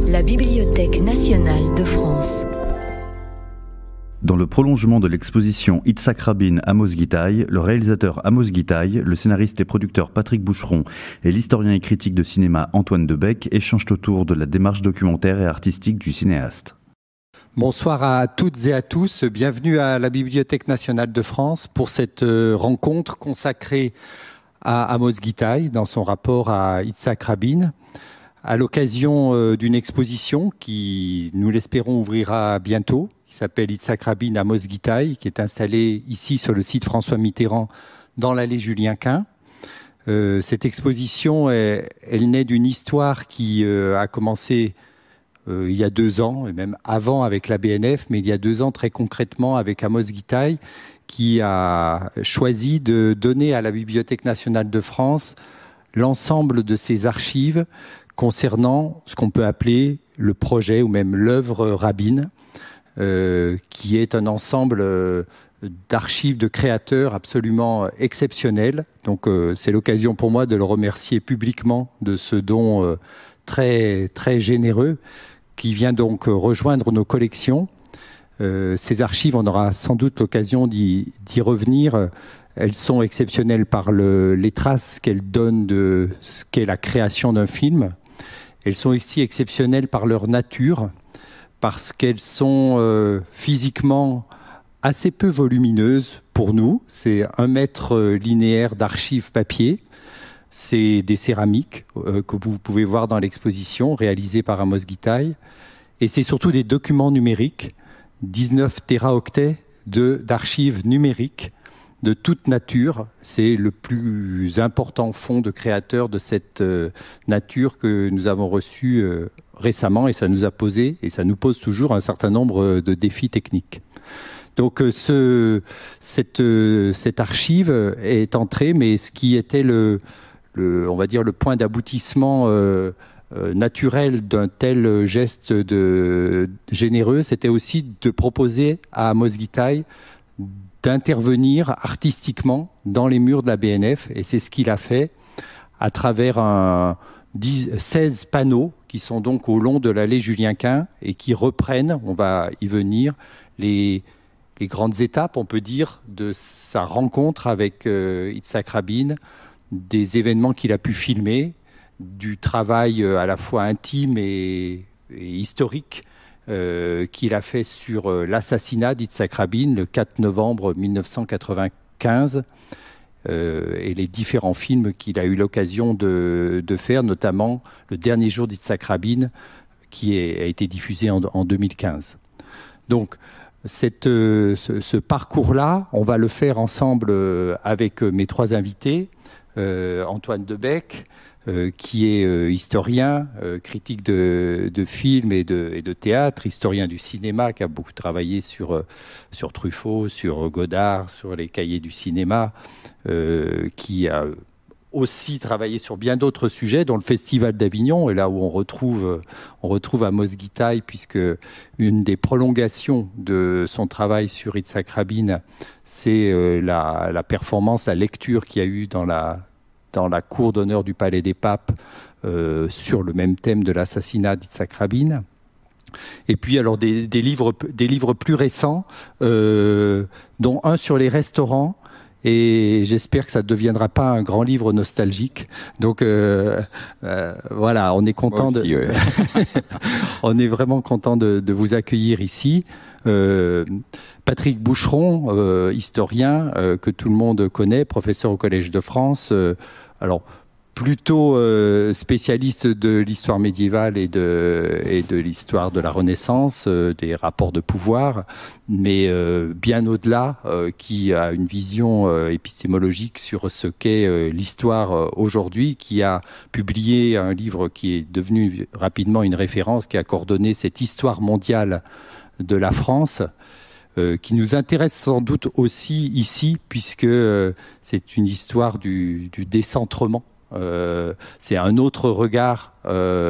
La Bibliothèque nationale de France. Dans le prolongement de l'exposition Yitzhak Rabin Amos Gitaï, le réalisateur Amos Gitaï, le scénariste et producteur Patrick Boucheron et l'historien et critique de cinéma Antoine Debec échangent autour de la démarche documentaire et artistique du cinéaste. Bonsoir à toutes et à tous, bienvenue à la Bibliothèque nationale de France pour cette rencontre consacrée à Amos Gitaï dans son rapport à Yitzhak Rabin, à l'occasion d'une exposition qui, nous l'espérons, ouvrira bientôt, qui s'appelle Yitzhak Rabin Amos Gitaï, qui est installée ici sur le site François Mitterrand dans l'allée Julien-Quint. Cette exposition, elle naît d'une histoire qui a commencé il y a 2 ans, et même avant avec la BNF, mais il y a 2 ans très concrètement avec Amos Gitaï, qui a choisi de donner à la Bibliothèque nationale de France l'ensemble de ses archives concernant ce qu'on peut appeler le projet ou même l'œuvre Rabin, qui est un ensemble d'archives de créateurs absolument exceptionnels. Donc c'est l'occasion pour moi de le remercier publiquement de ce don très, très généreux qui vient donc rejoindre nos collections. Ces archives, on aura sans doute l'occasion d'y revenir. Elles sont exceptionnelles par les traces qu'elles donnent de ce qu'est la création d'un film. Elles sont aussi exceptionnelles par leur nature, parce qu'elles sont physiquement assez peu volumineuses pour nous. C'est 1 mètre linéaire d'archives papier. C'est des céramiques que vous pouvez voir dans l'exposition, réalisées par Amos Gitaï. Et c'est surtout des documents numériques, 19 téraoctets d'archives numériques de toute nature. C'est le plus important fonds de créateurs de cette nature que nous avons reçu récemment, et ça nous a posé, et ça nous pose toujours un certain nombre de défis techniques. Donc cette archive est entrée, mais ce qui était on va dire le point d'aboutissement naturel d'un tel geste généreux, c'était aussi de proposer à Amos Gitaï d'intervenir artistiquement dans les murs de la BNF, et c'est ce qu'il a fait à travers 16 panneaux qui sont donc au long de l'allée Julien-Quint et qui reprennent, on va y venir, les grandes étapes, on peut dire, de sa rencontre avec Yitzhak Rabin, des événements qu'il a pu filmer, du travail à la fois intime et historique qu'il a fait sur l'assassinat d'Yitzhak Rabin le 4 novembre 1995 et les différents films qu'il a eu l'occasion de faire, notamment Le dernier jour d'Yitzhak Rabin qui a été diffusé en 2015. Donc ce parcours-là, on va le faire ensemble avec mes 3 invités. Antoine Debec, qui est historien, critique de films et de théâtre, historien du cinéma, qui a beaucoup travaillé sur Truffaut, sur Godard, sur les cahiers du cinéma, qui a aussi travaillé sur bien d'autres sujets, dont le Festival d'Avignon, et là où on retrouve Amos Gitaï, puisque une des prolongations de son travail sur Yitzhak Rabin, c'est la performance, la lecture qu'il y a eu dans la cour d'honneur du Palais des Papes sur le même thème de l'assassinat d'Yitzhak Rabin. Et puis alors des livres plus récents, dont un sur les restaurants. Et j'espère que ça ne deviendra pas un grand livre nostalgique. Donc voilà, on est content aussi, ouais. On est vraiment content de vous accueillir ici. Patrick Boucheron, historien que tout le monde connaît, professeur au Collège de France. Alors plutôt spécialiste de l'histoire médiévale et de l'histoire de la Renaissance, des rapports de pouvoir, mais bien au-delà, qui a une vision épistémologique sur ce qu'est l'histoire aujourd'hui, qui a publié un livre qui est devenu rapidement une référence, qui a coordonné cette histoire mondiale de la France, qui nous intéresse sans doute aussi ici, puisque c'est une histoire du décentrement. C'est un autre regard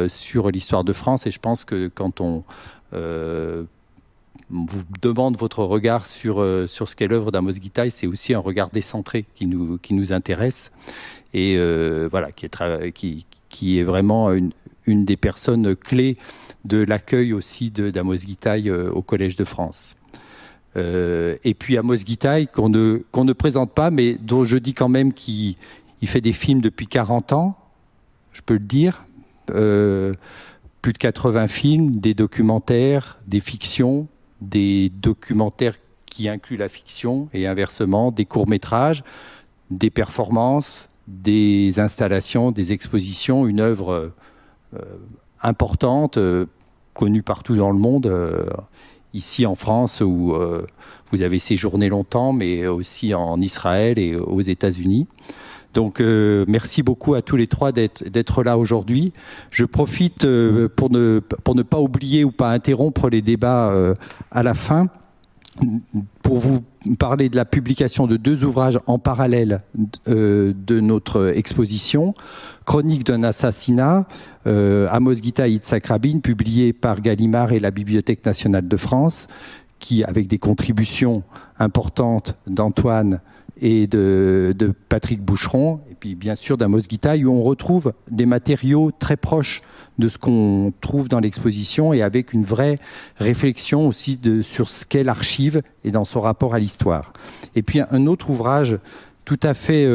sur l'histoire de France, et je pense que quand on vous demande votre regard sur ce qu'est l'œuvre d'Amos Gitaï, c'est aussi un regard décentré qui nous intéresse, et voilà, qui est vraiment une des personnes clés de l'accueil aussi d'Amos Gitaï au Collège de France. Et puis Amos Gitaï, qu'on ne présente pas, mais dont je dis quand même qu'il fait des films depuis 40 ans, je peux le dire, plus de 80 films, des documentaires, des fictions, des documentaires qui incluent la fiction et inversement, des courts-métrages, des performances, des installations, des expositions, une œuvre importante, connue partout dans le monde, ici en France où vous avez séjourné longtemps, mais aussi en Israël et aux États-Unis. Donc merci beaucoup à tous les trois d'être là aujourd'hui. Je profite pour ne pas oublier ou pas interrompre les débats à la fin, pour vous parler de la publication de 2 ouvrages en parallèle de notre exposition. Chronique d'un assassinat, Amos Gitaï, Yitzhak Rabin, publié par Gallimard et la Bibliothèque nationale de France, qui, avec des contributions importantes d'Antoine et de Patrick Boucheron, et puis bien sûr d'Amos Gitaï, où on retrouve des matériaux très proches de ce qu'on trouve dans l'exposition et avec une vraie réflexion aussi sur ce qu'est l'archive et dans son rapport à l'histoire. Et puis un autre ouvrage tout à fait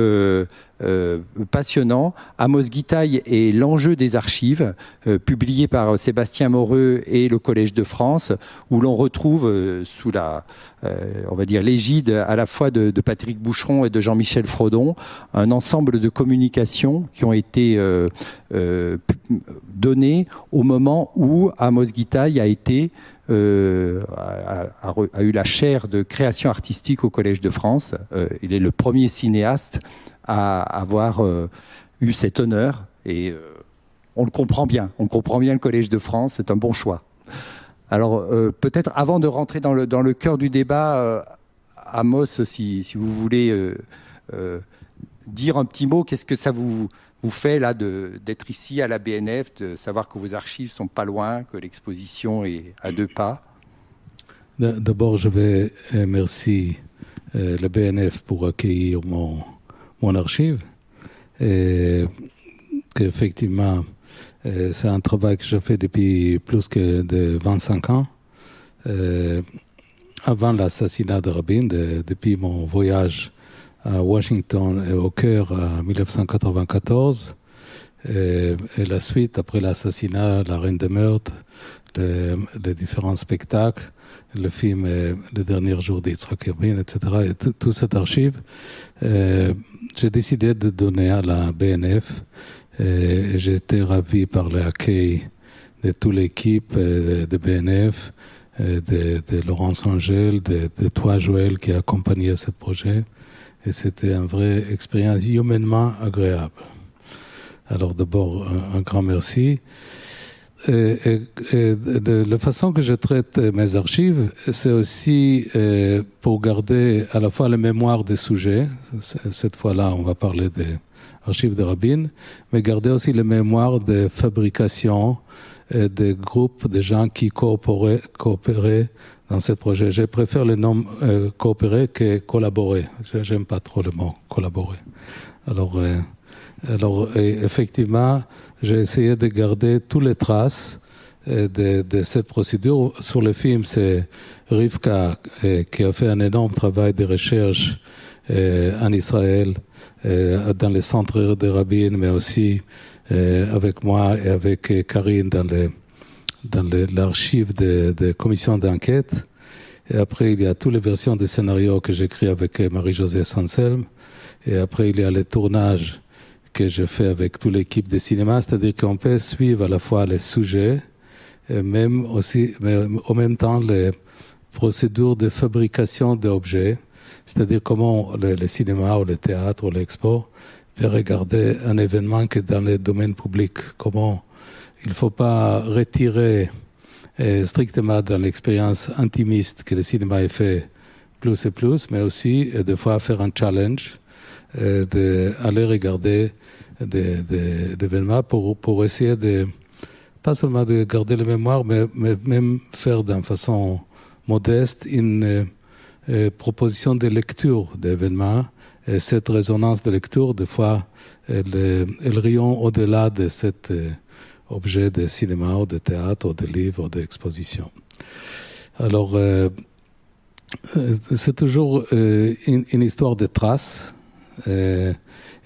passionnant, Amos Gitaï et l'enjeu des archives, publié par Sébastien Moreux et le Collège de France, où l'on retrouve sous la, on va dire, l'égide à la fois de Patrick Boucheron et de Jean-Michel Frodon, un ensemble de communications qui ont été données au moment où Amos Gitaï a été a eu la chaire de création artistique au Collège de France. Il est le premier cinéaste à avoir eu cet honneur et on le comprend bien. On comprend bien le Collège de France, c'est un bon choix. Alors peut-être avant de rentrer dans le cœur du débat, Amos, si vous voulez dire un petit mot, qu'est-ce que ça vous fait là d'être ici à la BNF, de savoir que vos archives sont pas loin, que l'exposition est à 2 pas? D'abord, je vais remercier la BNF pour accueillir mon archive. Et qu'effectivement, c'est un travail que je fais depuis plus que de 25 ans. Avant l'assassinat de Rabin, depuis mon voyage à Washington et au Caire en 1994, et la suite, après l'assassinat, la Reine des Meurtres, les différents spectacles, le film Le dernier jour d'Yitzhak Rabin, etc., et toute cette archive, j'ai décidé de donner à la BNF, et j'étais ravi par l'accueil de toute l'équipe de BNF, de Laurence Angèle, de toi Joël qui a accompagné ce projet. Et c'était une vraie expérience humainement agréable. Alors d'abord, un grand merci. Et de la façon que je traite mes archives, c'est aussi pour garder à la fois la mémoire des sujets. Cette fois-là, on va parler des archives de Rabin, mais garder aussi la mémoire des fabrications, des groupes de gens qui coopéraient dans ce projet. Je préfère le nom coopérer que collaborer. J'aime pas trop le mot collaborer. Alors effectivement, j'ai essayé de garder toutes les traces de cette procédure. Sur le film, c'est Rivka qui a fait un énorme travail de recherche en Israël, dans les centres de Rabin, mais aussi avec moi et avec Karine dans l'archive de commission d'enquête. Et après, il y a toutes les versions des scénarios que j'écris avec Marie-Josée Sanselme. Et après, il y a les tournages que je fais avec toute l'équipe de cinéma. C'est-à-dire qu'on peut suivre à la fois les sujets, et même aussi, mais en même temps, les procédures de fabrication d'objets. C'est-à-dire comment le cinéma ou le théâtre ou l'expo peut regarder un événement qui est dans le domaine public. Comment il ne faut pas retirer strictement dans l'expérience intimiste que le cinéma est fait plus et plus, mais aussi des fois faire un challenge, d'aller regarder des événements pour essayer de, pas seulement de garder la mémoire, mais même faire d'une façon modeste une proposition de lecture d'événements. Et cette résonance de lecture, des fois, elle rayon au-delà de cette objets de cinéma ou de théâtre ou de livres ou d'expositions. Alors, c'est toujours une histoire de traces. Et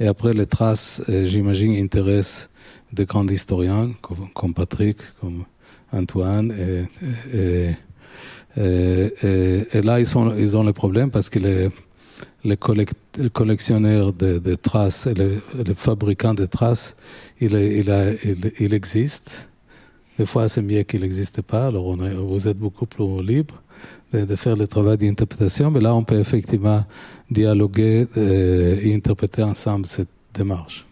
après, les traces, j'imagine, intéressent des grands historiens comme Patrick, comme Antoine. Et là, ils ont le problème parce que les collectionneurs de traces et les fabricants de traces, il existe. Des fois, c'est mieux qu'il n'existe pas. Alors, vous êtes beaucoup plus libre de faire le travail d'interprétation. Mais là, on peut effectivement dialoguer et interpréter ensemble cette démarche.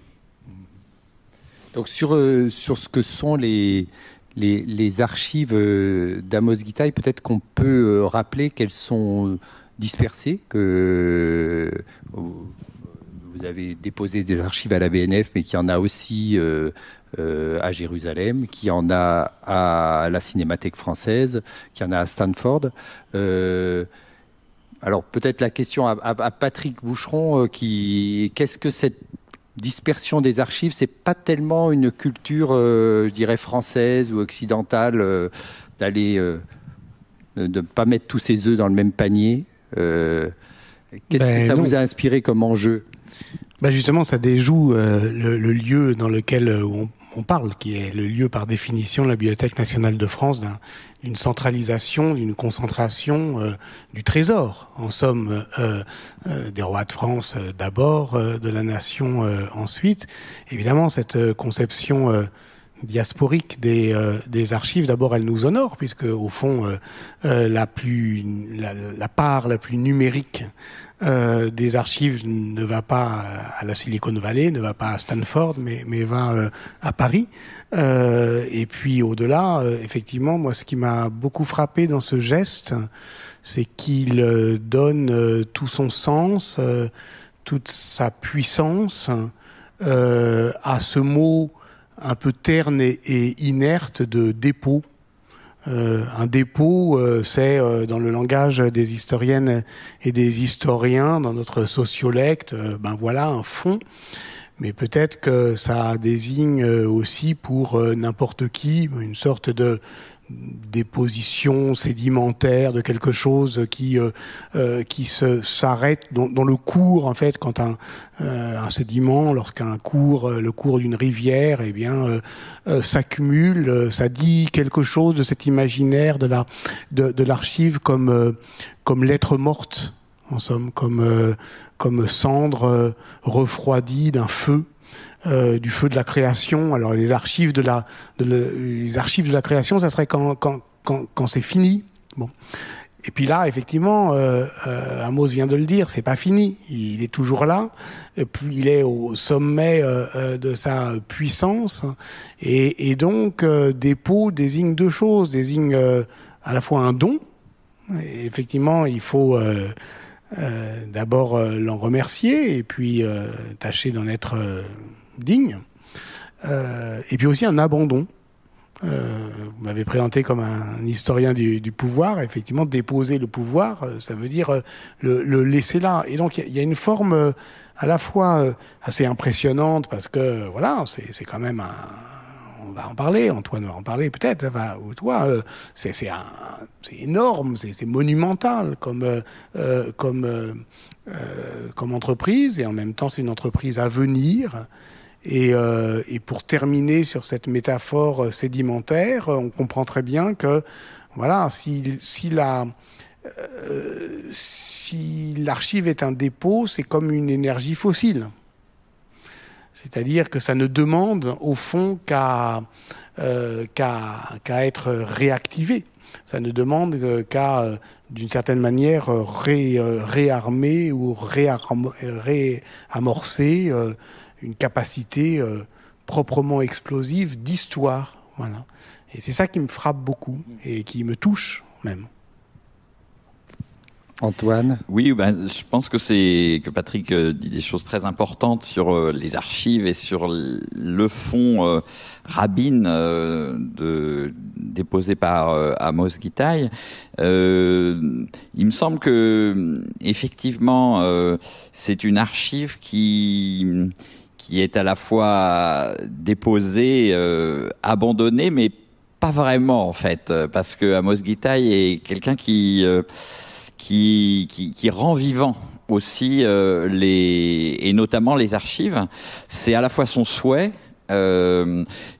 Donc, sur ce que sont les archives d'Amos Gitaï, peut-être qu'on peut rappeler qu'elles sont dispersées, que vous avez déposé des archives à la BNF, mais qu'il y en a aussi à Jérusalem, qu'il y en a à la Cinémathèque française, qu'il y en a à Stanford. Alors peut-être la question à Patrick Boucheron, qu'est-ce que cette dispersion des archives, c'est pas tellement une culture, je dirais, française ou occidentale, d'aller de pas mettre tous ses œufs dans le même panier. Qu'est-ce que ça vous a inspiré comme enjeu? Justement, ça déjoue le lieu dans lequel on parle, qui est le lieu par définition, la Bibliothèque nationale de France, d'une centralisation, d'une concentration du trésor, en somme, des rois de France d'abord, de la nation ensuite. Évidemment, cette conception diasporique des archives, d'abord elle nous honore, puisque au fond la part la plus numérique des archives ne va pas à la Silicon Valley, ne va pas à Stanford, mais va à Paris. Et puis au-delà, effectivement, moi ce qui m'a beaucoup frappé dans ce geste, c'est qu'il donne tout son sens, toute sa puissance à ce mot un peu terne et inerte de dépôt. Un dépôt, c'est dans le langage des historiennes et des historiens, dans notre sociolecte, voilà un fond. Mais peut-être que ça désigne aussi pour n'importe qui une sorte de déposition sédimentaire de quelque chose qui s'arrête dans le cours, en fait, quand un sédiment, lorsqu'un cours, le cours d'une rivière, s'accumule, ça dit quelque chose de cet imaginaire de l'archive comme lettre morte, en somme, comme cendre refroidie d'un feu. Du feu de la création. Alors les archives de la création, ça serait quand c'est fini. Bon. Et puis là, effectivement, Amos vient de le dire, c'est pas fini. Il est toujours là. Et puis il est au sommet de sa puissance. Et donc, dépôt désigne deux choses. Désigne à la fois un don. Et effectivement, il faut d'abord l'en remercier et puis tâcher d'en être digne, et puis aussi un abandon. Vous m'avez présenté comme un historien du pouvoir. Effectivement, déposer le pouvoir, ça veut dire le laisser là. Et donc il y a une forme à la fois assez impressionnante, parce que voilà, c'est quand même on va en parler, Antoine va en parler peut-être, ou toi, c'est énorme, c'est monumental comme entreprise, et en même temps c'est une entreprise à venir. Et pour terminer sur cette métaphore sédimentaire, on comprend très bien que voilà, si l'archive est un dépôt, c'est comme une énergie fossile. C'est-à-dire que ça ne demande au fond qu'à être réactivé. Ça ne demande qu'à, d'une certaine manière, réarmer ou réamorcer une capacité proprement explosive d'histoire. Voilà. Et c'est ça qui me frappe beaucoup et qui me touche même. Antoine? Oui, je pense que Patrick dit des choses très importantes sur les archives et sur le fond Rabin déposé par Amos Gitaï. Il me semble que effectivement c'est une archive qui qui est à la fois déposé, abandonné, mais pas vraiment en fait, parce que Amos Gitaï est quelqu'un qui rend vivant aussi et notamment les archives. C'est à la fois son souhait.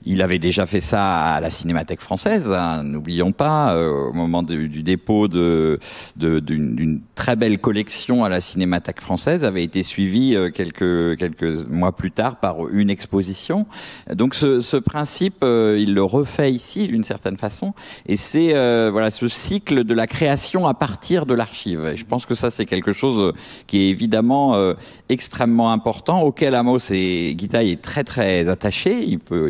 Il avait déjà fait ça à la Cinémathèque française, hein, n'oublions pas, au moment du dépôt d'une très belle collection à la Cinémathèque française, avait été suivi quelques mois plus tard par une exposition. Donc ce principe, il le refait ici d'une certaine façon, et c'est voilà ce cycle de la création à partir de l'archive. Et je pense que ça c'est quelque chose qui est évidemment extrêmement important, auquel Amos et Gitaï est très très attaché. Il peut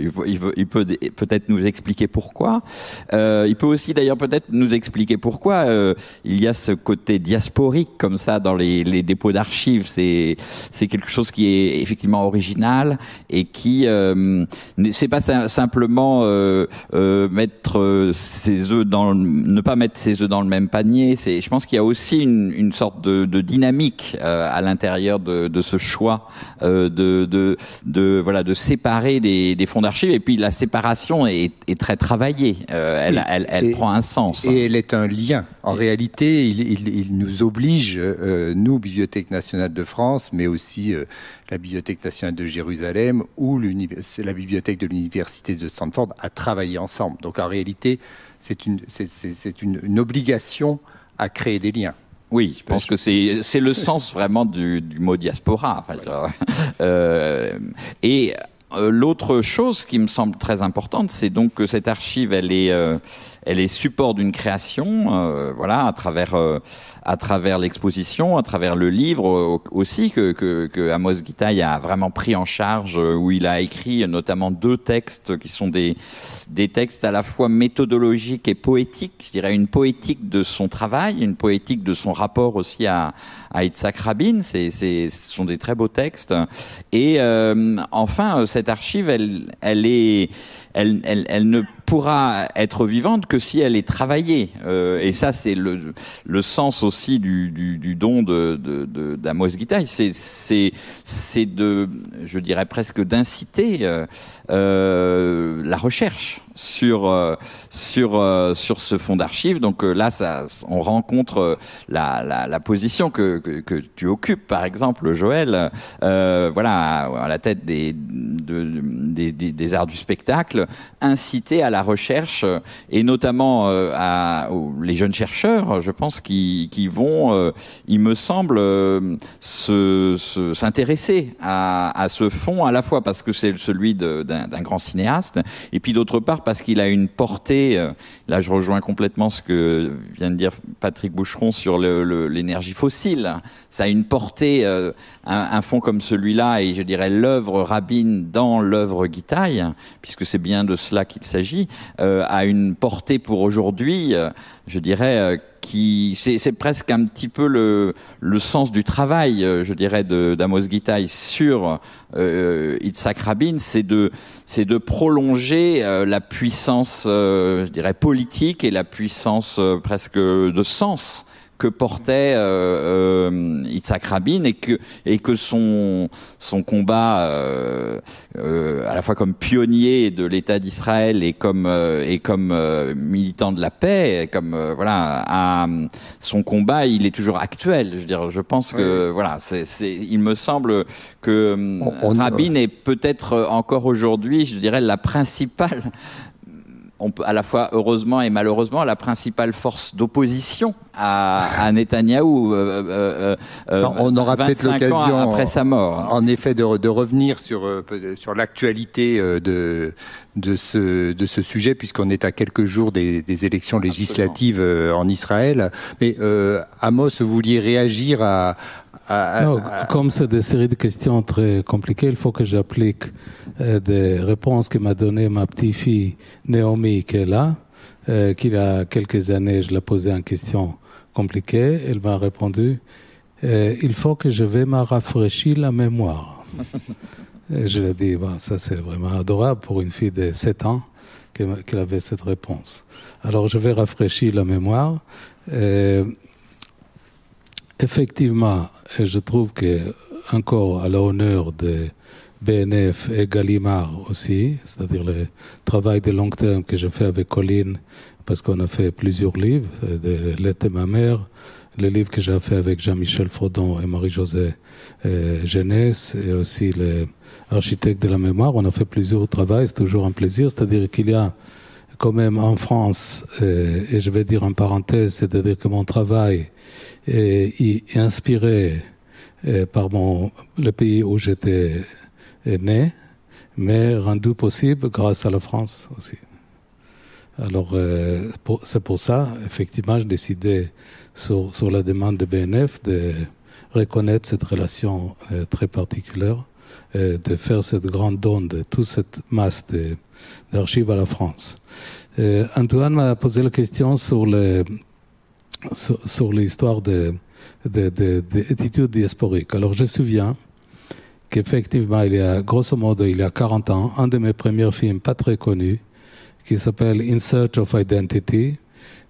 peut-être nous expliquer pourquoi. Il peut aussi d'ailleurs peut-être nous expliquer pourquoi il y a ce côté diasporique comme ça dans les dépôts d'archives. C'est quelque chose qui est effectivement original et qui c'est pas simplement mettre ses œufs ne pas mettre ses œufs dans le même panier. Je pense qu'il y a aussi une sorte de dynamique à l'intérieur de ce choix de séparer des fonds d'archives, et puis la séparation est très travaillée. Elle prend un sens. Et elle est un lien. En réalité, il nous oblige, nous, Bibliothèque nationale de France, mais aussi la Bibliothèque nationale de Jérusalem ou la Bibliothèque de l'Université de Stanford, à travailler ensemble. Donc en réalité, c'est une obligation à créer des liens. Oui, je pense que c'est le sens vraiment du mot diaspora. Enfin, et l'autre chose qui me semble très importante, c'est donc que cette archive, elle est support d'une création, voilà, à travers l'exposition, à travers le livre aussi que Amos Gitaï a vraiment pris en charge, où il a écrit notamment 2 textes qui sont des textes à la fois méthodologiques et poétiques. Je dirais une poétique de son travail, une poétique de son rapport aussi à Yitzhak Rabin. Ce sont des très beaux textes. Et enfin, cette archive, elle ne pourra être vivante que si elle est travaillée. Et ça, c'est le sens aussi du don d'Amos Gitaï. C'est je dirais presque d'inciter la recherche sur ce fonds d'archives. Donc là, on rencontre la position que tu occupes, par exemple, Joël, voilà, à la tête des arts du spectacle, inciter à la recherche, et notamment les jeunes chercheurs, je pense, qui vont, il me semble, s'intéresser à ce fonds, à la fois parce que c'est celui d'un grand cinéaste, et puis d'autre part parce qu'il a une portée, là je rejoins complètement ce que vient de dire Patrick Boucheron sur l'énergie fossile. Ça a une portée, un fonds comme celui-là, et je dirais l'œuvre Rabin dans l'œuvre Gitaï, puisque c'est bien de cela qu'il s'agit, a une portée pour aujourd'hui, je dirais, c'est presque un petit peu le sens du travail, je dirais, d'Amos Gitaï sur Yitzhak Rabin, c'est de prolonger la puissance, je dirais, politique, et la puissance presque de sens que portait Yitzhak Rabin, et que son combat à la fois comme pionnier de l'État d'Israël et comme militant de la paix, comme voilà, son combat, il est toujours actuel. Je veux dire, je pense que voilà, il me semble que Rabin est peut-être encore aujourd'hui, je dirais, la principale, on peut, à la fois heureusement et malheureusement, la principale force d'opposition à Netanyahou. On aura peut-être l'occasion après sa mort. En effet, de revenir sur l'actualité de ce sujet, puisqu'on est à quelques jours des élections législatives en Israël. Mais Amos, vous vouliez réagir Non, comme c'est des séries de questions très compliquées, il faut que j'applique des réponses que m'a donné ma petite-fille Naomi, qui est là, qu'il y a quelques années, je l'ai posé une question compliquée. Elle m'a répondu, il faut que je vais me rafraîchir la mémoire. Et je lui ai dit, bon, ça c'est vraiment adorable pour une fille de 7 ans qu'elle avait cette réponse. Alors je vais rafraîchir la mémoire. Effectivement, je trouve que encore à l'honneur BNF et Gallimard aussi, c'est-à-dire le travail de long terme que j'ai fait avec Colline, parce qu'on a fait plusieurs livres, de Lettres de ma mère, le livre que j'ai fait avec Jean-Michel Frodon et Marie-Josée Genès, et aussi l'architecte de la mémoire. On a fait plusieurs travaux, c'est toujours un plaisir, c'est-à-dire qu'il y a quand même en France, et je vais dire en parenthèse, c'est-à-dire que mon travail est inspiré par le pays où j'étais né, mais rendu possible grâce à la France aussi. Alors, c'est pour ça, effectivement, j'ai décidé, sur la demande de BNF, de reconnaître cette relation très particulière, de faire cette grande don de toute cette masse d'archives à la France. Antoine m'a posé la question sur l'histoire d'études diasporiques. Alors, je me souviens qu'effectivement, grosso modo, il y a 40 ans, un de mes premiers films pas très connus, qui s'appelle In Search of Identity,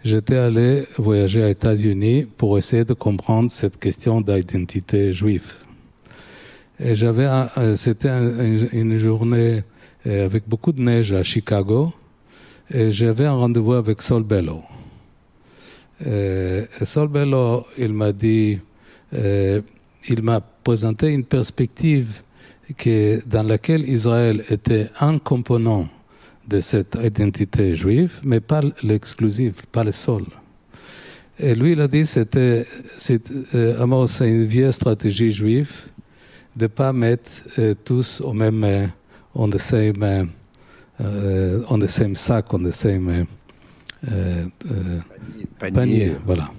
j'étais allé voyager aux États-Unis pour essayer de comprendre cette question d'identité juive. Et c'était une journée avec beaucoup de neige à Chicago, et j'avais un rendez-vous avec Saul Bellow. Et Saul Bellow, il m'a dit, il m'a présenté une perspective dans laquelle Israël était un component de cette identité juive, mais pas l'exclusif, pas le seul. Et lui, il a dit, c'est une vieille stratégie juive de ne pas mettre tous au même, on the same sac, on the same panier. Voilà.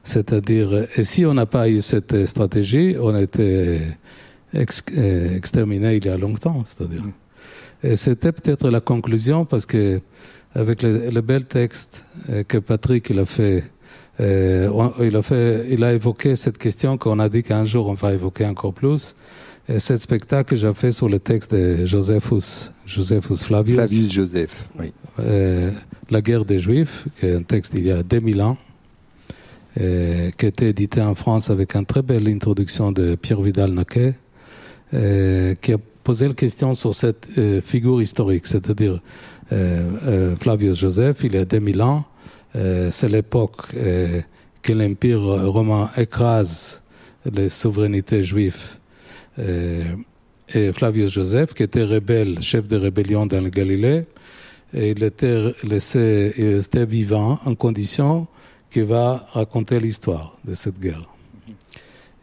C'est-à-dire, et si on n'a pas eu cette stratégie, on a été exterminé il y a longtemps, c'est-à-dire. Et c'était peut-être la conclusion, parce que avec le bel texte que Patrick il a évoqué cette question qu'on a dit qu'un jour on va évoquer encore plus. Et ce spectacle que j'ai fait sur le texte de Josephus Flavius. Flavius Joseph, oui. La guerre des Juifs, qui est un texte il y a 2000 ans, qui a été édité en France avec une très belle introduction de Pierre Vidal-Naquet, qui a posé la question sur cette figure historique, c'est-à-dire Flavius Joseph, il y a 2000 ans, c'est l'époque que l'Empire romain écrase les souverainetés juives. Et Flavius Joseph, qui était rebelle, chef de rébellion dans le Galilée, et il était vivant en condition qu'il va raconter l'histoire de cette guerre.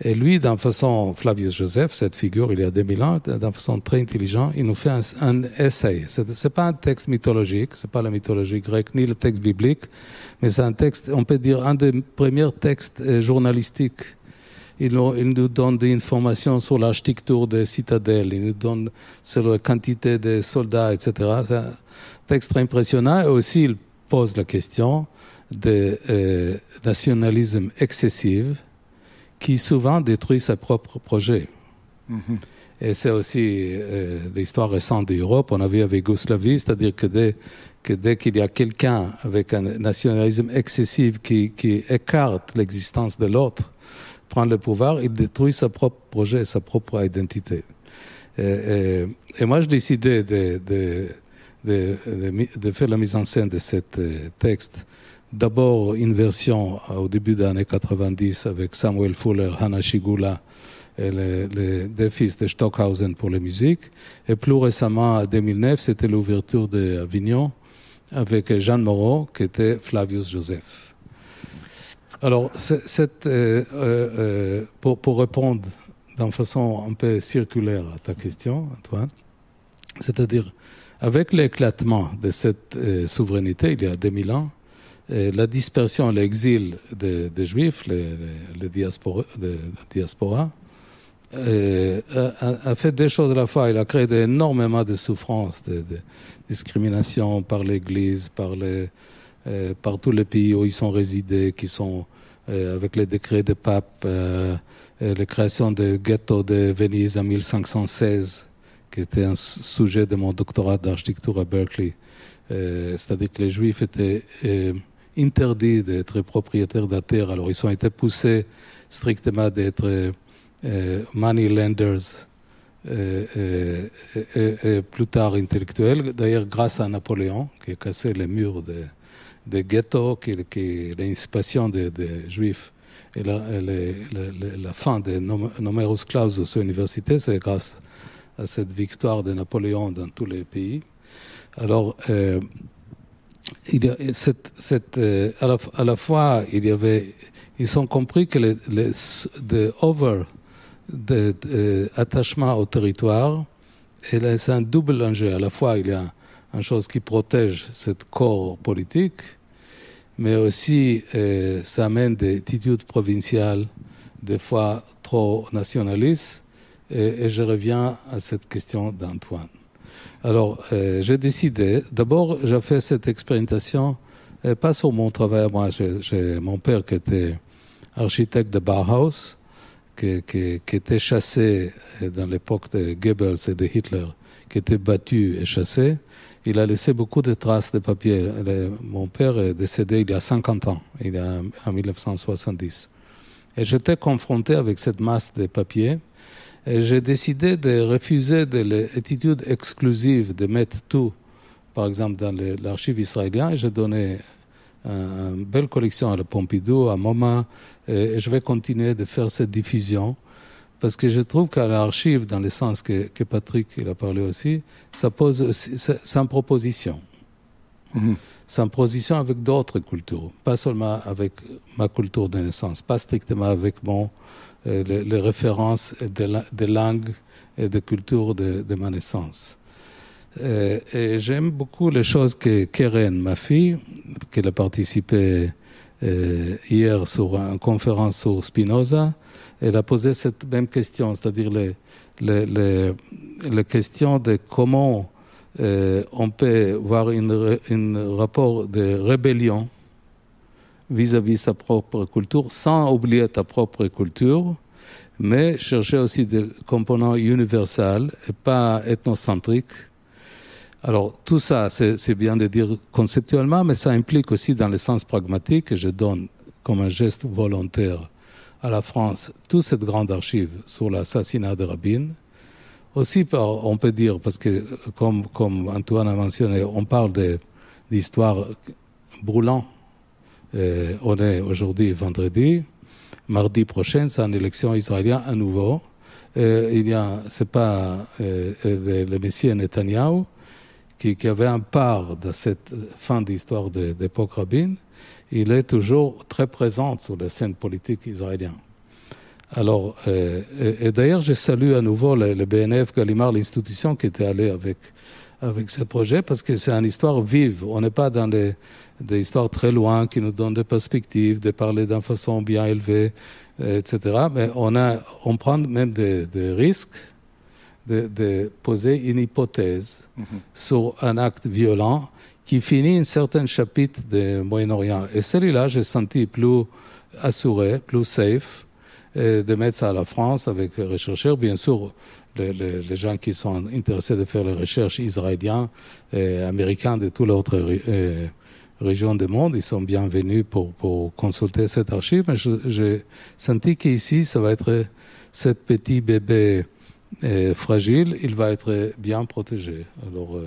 Et lui, d'une façon, Flavius Joseph, cette figure, il y a 2000 ans, d'une façon très intelligente, il nous fait un essai. C'est pas un texte mythologique, c'est pas la mythologie grecque, ni le texte biblique, mais c'est un texte, on peut dire, un des premiers textes journalistiques. Il nous donne des informations sur l'architecture des citadelles, il nous donne sur la quantité de soldats, etc. C'est un texte très impressionnant. Et aussi, il pose la question de nationalisme excessif qui souvent détruit ses propres projets. Mm-hmm. Et c'est aussi l'histoire récente d'Europe. On a vu avec Yougoslavie, c'est-à-dire que dès qu'il y a quelqu'un avec un nationalisme excessif qui écarte l'existence de l'autre, prend le pouvoir, il détruit son propre projet, sa propre identité. Et moi, j'ai décidé de faire la mise en scène de ce texte. D'abord, une version au début des années 90 avec Samuel Fuller, Hanna Schigula et les deux fils de Stockhausen pour la musique. Et plus récemment, en 2009, c'était l'ouverture d'Avignon avec Jean Moreau, qui était Flavius Joseph. Alors, pour répondre d'une façon un peu circulaire à ta question, Antoine, c'est-à-dire, avec l'éclatement de cette souveraineté, il y a 2000 ans, la dispersion, l'exil des Juifs, les diaspora, a fait des choses à la fois. Il a créé énormément de souffrances, de discrimination par l'Église, par tous les pays où ils sont résidés, qui sont avec les décrets des papes, la création du ghetto de Venise en 1516, qui était un sujet de mon doctorat d'architecture à Berkeley. C'est-à-dire que les Juifs étaient interdits d'être propriétaires de la terre. Alors ils ont été poussés strictement d'être money lenders et plus tard intellectuel, d'ailleurs grâce à Napoléon, qui a cassé les murs des ghettos, qui l'inspiration des Juifs et la fin des numerus clausus aux universités, c'est grâce à cette victoire de Napoléon dans tous les pays. Alors, il y a à la fois, ils ont compris que attachement au territoire, et c'est un double enjeu. À la fois, il y a une chose qui protège cette corps politique, mais aussi ça amène des attitudes provinciales, des fois trop nationalistes, et je reviens à cette question d'Antoine. Alors, j'ai décidé, d'abord, j'ai fait cette expérimentation, pas sur mon travail, moi, j'ai mon père qui était architecte de Bauhaus, qui était chassé dans l'époque de Goebbels et de Hitler, qui était battu et chassé. Il a laissé beaucoup de traces de papier. Mon père est décédé il y a 50 ans, en 1970. Et j'étais confronté avec cette masse de papier. Et j'ai décidé de refuser l'attitude exclusive de mettre tout, par exemple, dans l'archive israélien. Et j'ai donné une belle collection à la Pompidou, à MoMA, et je vais continuer de faire cette diffusion. Parce que je trouve qu'à l'archive, dans le sens que Patrick il a parlé aussi, c'est une proposition. C'est une proposition avec d'autres cultures, pas seulement avec ma culture de naissance, pas strictement avec les références des langues et des cultures de ma naissance. Et j'aime beaucoup les choses que Keren, ma fille, qu'elle a participé hier sur une conférence sur Spinoza, elle a posé cette même question, c'est-à-dire les questions de comment on peut voir un rapport de rébellion vis-à-vis sa propre culture, sans oublier ta propre culture, mais chercher aussi des composants universels et pas ethnocentriques. Alors, tout ça, c'est bien de dire conceptuellement, mais ça implique aussi dans le sens pragmatique, que je donne comme un geste volontaire à la France toute cette grande archive sur l'assassinat de Rabin. Aussi, on peut dire, parce que comme Antoine a mentionné, on parle d'histoire brûlante. On est aujourd'hui vendredi. Mardi prochain, c'est une élection israélienne à nouveau. C'est pas le Messie Netanyahou qui avait un part de cette fin d'histoire d'époque Rabin. Il est toujours très présent sur la scène politique israélienne. Alors, et d'ailleurs, je salue à nouveau le BNF Gallimard, l'institution qui était allée avec ce projet, parce que c'est une histoire vive. On n'est pas dans des histoires très loin qui nous donnent des perspectives, de parler d'une façon bien élevée, etc. Mais on prend même des risques de poser une hypothèse sur un acte violent qui finit un certain chapitre du Moyen-Orient. Et celui-là, j'ai senti plus assuré, plus safe, de mettre ça à la France avec les chercheurs. Bien sûr, les gens qui sont intéressés de faire les recherches israéliennes et américaines de toutes les autres régions du monde, ils sont bienvenus pour consulter cette archive. Mais j'ai senti qu'ici, ça va être ce petit bébé fragile, il va être bien protégé. Alors,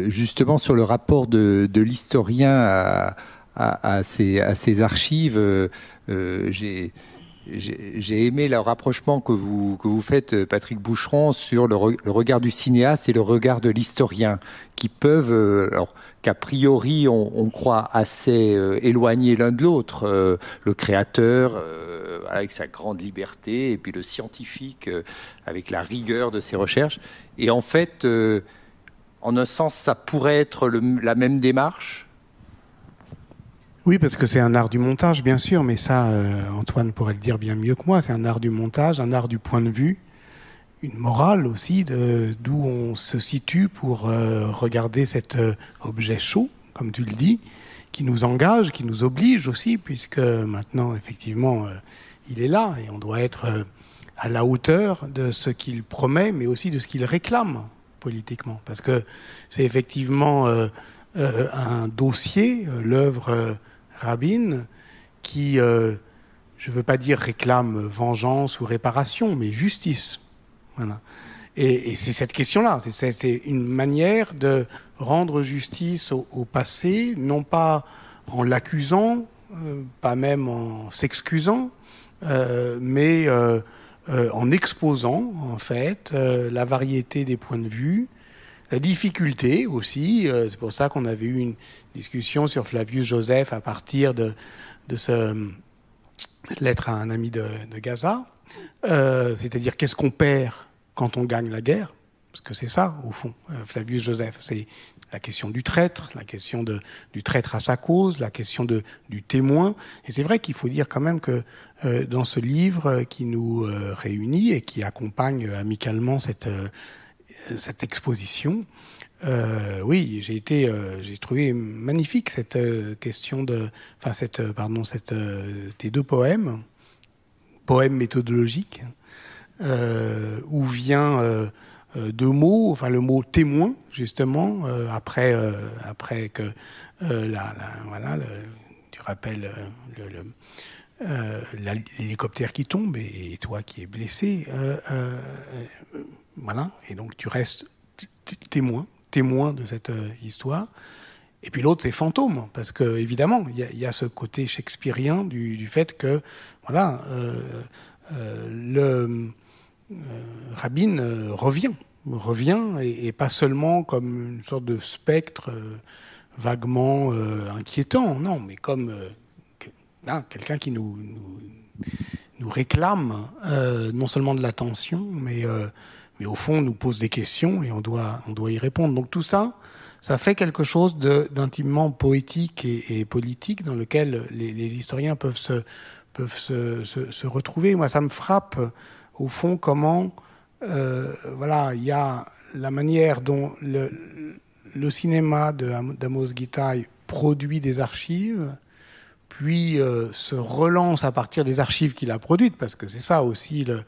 justement, sur le rapport de l'historien à ces archives, j'ai aimé le rapprochement que vous faites, Patrick Boucheron, sur le regard du cinéaste et le regard de l'historien, qui peuvent, alors qu'a priori on croit assez éloignés l'un de l'autre, le créateur avec sa grande liberté, et puis le scientifique avec la rigueur de ses recherches. Et en fait, en un sens, ça pourrait être la même démarche. Oui, parce que c'est un art du montage, bien sûr, mais ça, Antoine pourrait le dire bien mieux que moi. C'est un art du montage, un art du point de vue, une morale aussi, d'où on se situe pour regarder cet objet chaud, comme tu le dis, qui nous engage, qui nous oblige aussi, puisque maintenant, effectivement, il est là, et on doit être à la hauteur de ce qu'il promet, mais aussi de ce qu'il réclame politiquement. Parce que c'est effectivement un dossier, l'œuvre Rabin, qui je veux pas dire réclame vengeance ou réparation, mais justice. Voilà. Et c'est cette question-là, c'est une manière de rendre justice au passé, non pas en l'accusant, pas même en s'excusant, mais en exposant en fait la variété des points de vue, la difficulté aussi. C'est pour ça qu'on avait eu une discussion sur Flavius Joseph à partir de cette lettre à un ami de Gaza, c'est-à-dire qu'est-ce qu'on perd quand on gagne la guerre, parce que c'est ça, au fond, Flavius Joseph, c'est la question du traître, la question du traître à sa cause, la question du témoin. Et c'est vrai qu'il faut dire quand même que dans ce livre qui nous réunit et qui accompagne amicalement cette exposition, oui, j'ai trouvé magnifique cette question tes deux poèmes méthodologiques, où vient deux mots, enfin le mot témoin justement après que tu rappelles l'hélicoptère qui tombe et toi qui es blessé, voilà, et donc tu restes témoin de cette histoire. Et puis l'autre, c'est fantôme, parce que évidemment il y a ce côté shakespearien du fait que voilà, Rabin revient et pas seulement comme une sorte de spectre vaguement inquiétant, non, mais comme quelqu'un qui nous réclame non seulement de l'attention, mais au fond nous pose des questions et on doit y répondre. Donc tout ça fait quelque chose d'intimement poétique et politique dans lequel les historiens peuvent se retrouver. Moi, ça me frappe au fond comment voilà, il y a la manière dont le cinéma d'Amos Gitaï produit des archives, puis se relance à partir des archives qu'il a produites, parce que c'est ça aussi le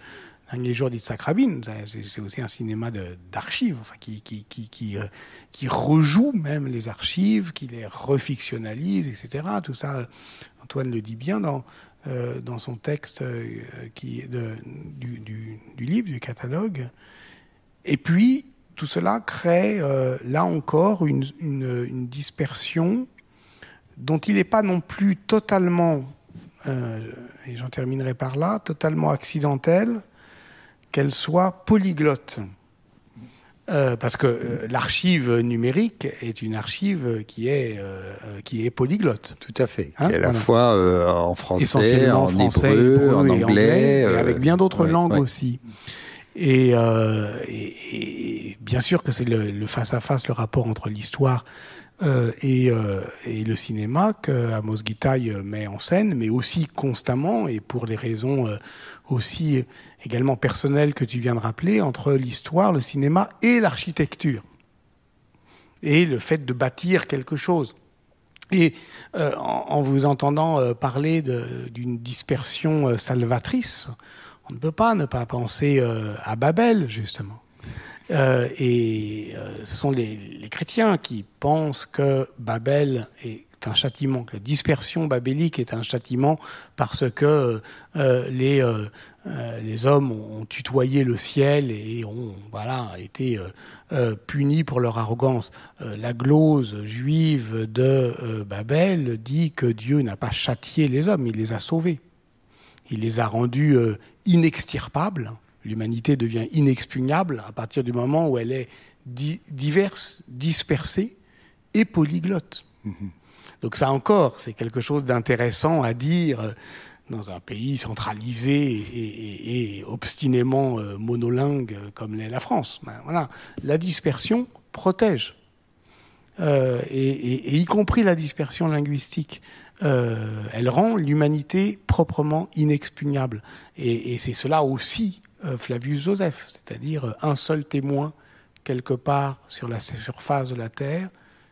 dernier jour d'Yitzhak Rabin, c'est aussi un cinéma d'archives, enfin, qui rejoue même les archives, qui les refictionnalise, etc. Tout ça, Antoine le dit bien dans son texte du livre, du catalogue. Et puis, tout cela crée, là encore, une dispersion dont il n'est pas non plus totalement, et j'en terminerai par là, totalement accidentelle, qu'elle soit polyglotte. Parce que l'archive numérique est une archive qui est polyglotte. Tout à fait. Hein, qui est à la fois en français, essentiellement en français, hébreu, en et anglais, et avec bien d'autres langues ouais. aussi. Et bien sûr que c'est le face-à-face, le rapport entre l'histoire et le cinéma que Amos Gitaï met en scène, mais aussi constamment, et pour les raisons aussi également personnelles que tu viens de rappeler, entre l'histoire, le cinéma et l'architecture. Et le fait de bâtir quelque chose. Et en vous entendant parler d'une dispersion salvatrice, on ne peut pas ne pas penser à Babel, justement. Et ce sont les chrétiens qui pensent que Babel est un châtiment, que la dispersion babélique est un châtiment parce que les hommes ont tutoyé le ciel et ont été punis pour leur arrogance. La glose juive de Babel dit que Dieu n'a pas châtié les hommes, il les a sauvés. Il les a rendus inextirpables. L'humanité devient inexpugnable à partir du moment où elle est diverse, dispersée et polyglotte. Donc ça encore, c'est quelque chose d'intéressant à dire dans un pays centralisé et obstinément monolingue comme l'est la France. Ben, voilà. La dispersion protège, et y compris la dispersion linguistique. Elle rend l'humanité proprement inexpugnable. Et c'est cela aussi Flavius Joseph, c'est-à-dire un seul témoin quelque part sur la surface de la Terre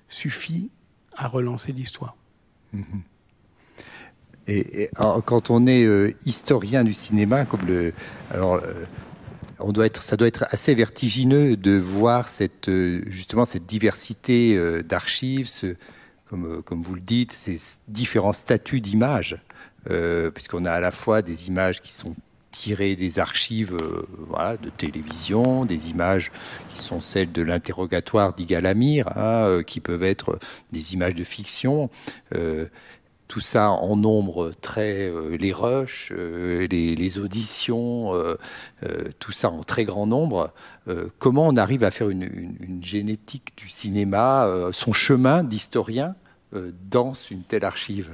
suffit à relancer l'histoire. Et alors, quand on est historien du cinéma, ça doit être assez vertigineux de voir justement cette diversité d'archives, comme vous le dites, ces différents statuts d'images, puisqu'on a à la fois des images qui sont tirées des archives de télévision, des images qui sont celles de l'interrogatoire d'Yigal Amir, qui peuvent être des images de fiction. Tout ça en nombre très... les rushs, les auditions, tout ça en très grand nombre. Comment on arrive à faire une génétique du cinéma, son chemin d'historien dans une telle archive ?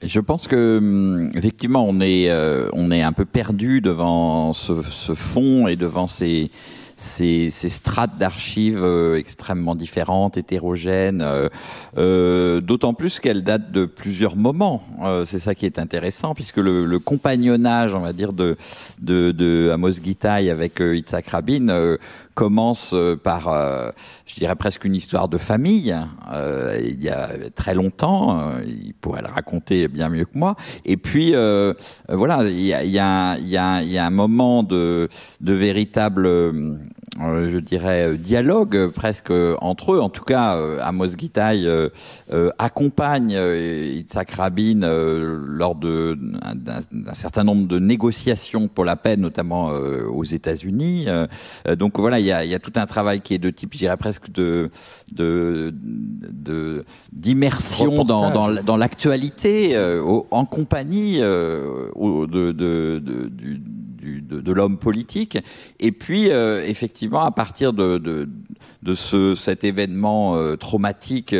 Je pense que effectivement on est un peu perdu devant ce fond et devant ces strates d'archives extrêmement différentes, hétérogènes, d'autant plus qu'elles datent de plusieurs moments. C'est ça qui est intéressant, puisque le compagnonnage, on va dire, de Amos Gitaï avec Yitzhak Rabin commence par, je dirais presque une histoire de famille. Il y a très longtemps, il pourrait le raconter bien mieux que moi. Et puis voilà, il y a un moment de véritable, je dirais, dialogue presque entre eux. En tout cas, Amos Gitaï accompagne Yitzhak Rabin lors d'un certain nombre de négociations pour la paix, notamment aux États-Unis. Donc voilà, il y a tout un travail qui est de type, je dirais presque d'immersion dans l'actualité, en compagnie de l'homme politique. Et puis effectivement, à partir de cet événement traumatique,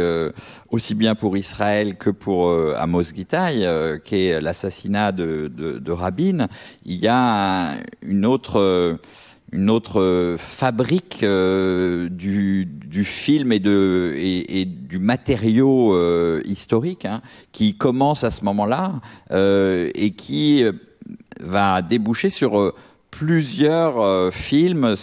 aussi bien pour Israël que pour Amos Gitaï, qui est l'assassinat de Rabin, il y a une autre fabrique du film et du matériau historique, qui commence à ce moment-là et qui va déboucher sur plusieurs films,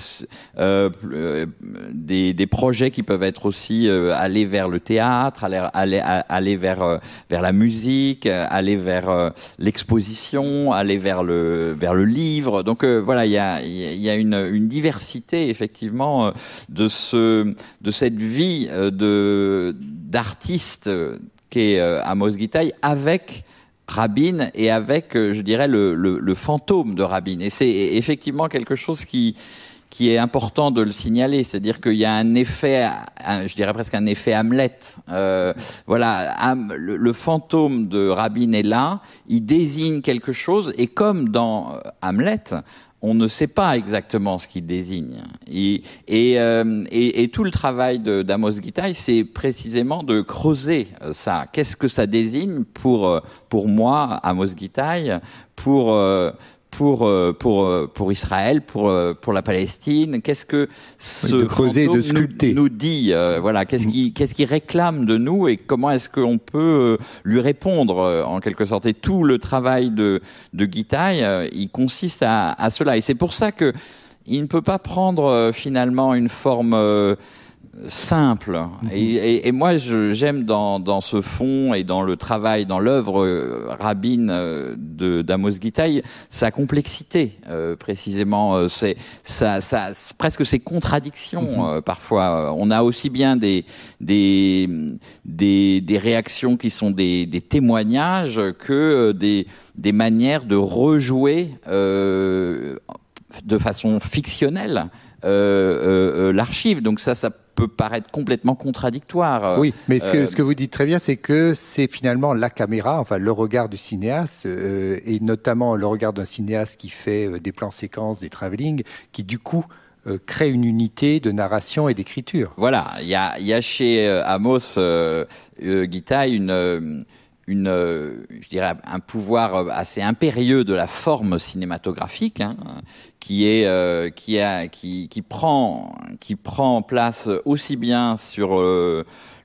des projets qui peuvent être aussi aller vers le théâtre, aller vers la musique, aller vers l'exposition, aller vers le livre. Donc voilà, il y a une diversité effectivement de cette vie d'artiste qu'est Amos Gitaï, avec Rabin et avec, je dirais, le fantôme de Rabin. Et c'est effectivement quelque chose qui est important de le signaler, c'est-à-dire qu'il y a un effet, je dirais presque un effet Hamlet. Voilà, le fantôme de Rabin est là, il désigne quelque chose, et comme dans Hamlet, on ne sait pas exactement ce qu'il désigne. Et tout le travail d'Amos Gitaï, c'est précisément de creuser ça. Qu'est-ce que ça désigne pour moi, Amos Gitaï, pour Israël, pour la Palestine? Qu'est-ce que ce fantôme nous dit? Voilà, qu'est-ce qu'il réclame de nous, et comment est-ce qu'on peut lui répondre en quelque sorte? Et tout le travail de Gitaï, il consiste à cela. Et c'est pour ça que il ne peut pas prendre finalement une forme simple. Et moi, j'aime dans ce fond et dans le travail, dans l'œuvre Rabin d'Amos Gitaï, sa complexité, précisément. C'est presque ses contradictions. Parfois, on a aussi bien des réactions qui sont des témoignages que des manières de rejouer de façon fictionnelle l'archive. Donc ça peut paraître complètement contradictoire. Oui, mais ce que vous dites très bien, c'est que c'est finalement la caméra, enfin le regard du cinéaste, et notamment le regard d'un cinéaste qui fait des plans séquences, des travelling, qui du coup crée une unité de narration et d'écriture. Voilà, il y a chez Amos Gitaï je dirais un pouvoir assez impérieux de la forme cinématographique, qui prend place aussi bien sur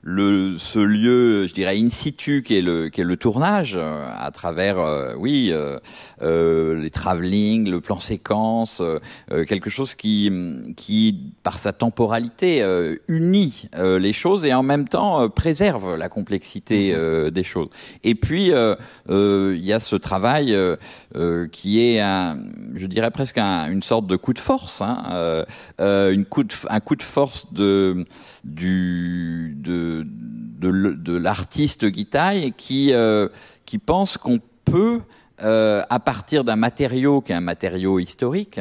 ce lieu, je dirais in situ, qu'est le tournage, à travers les travelling, le plan séquence, quelque chose qui par sa temporalité unit les choses et en même temps préserve la complexité des choses. Et puis il y a ce travail qui est je dirais presque une sorte de coup de force, un coup de force de de l'artiste Guitaille qui pense qu'on peut à partir d'un matériau qui est un matériau historique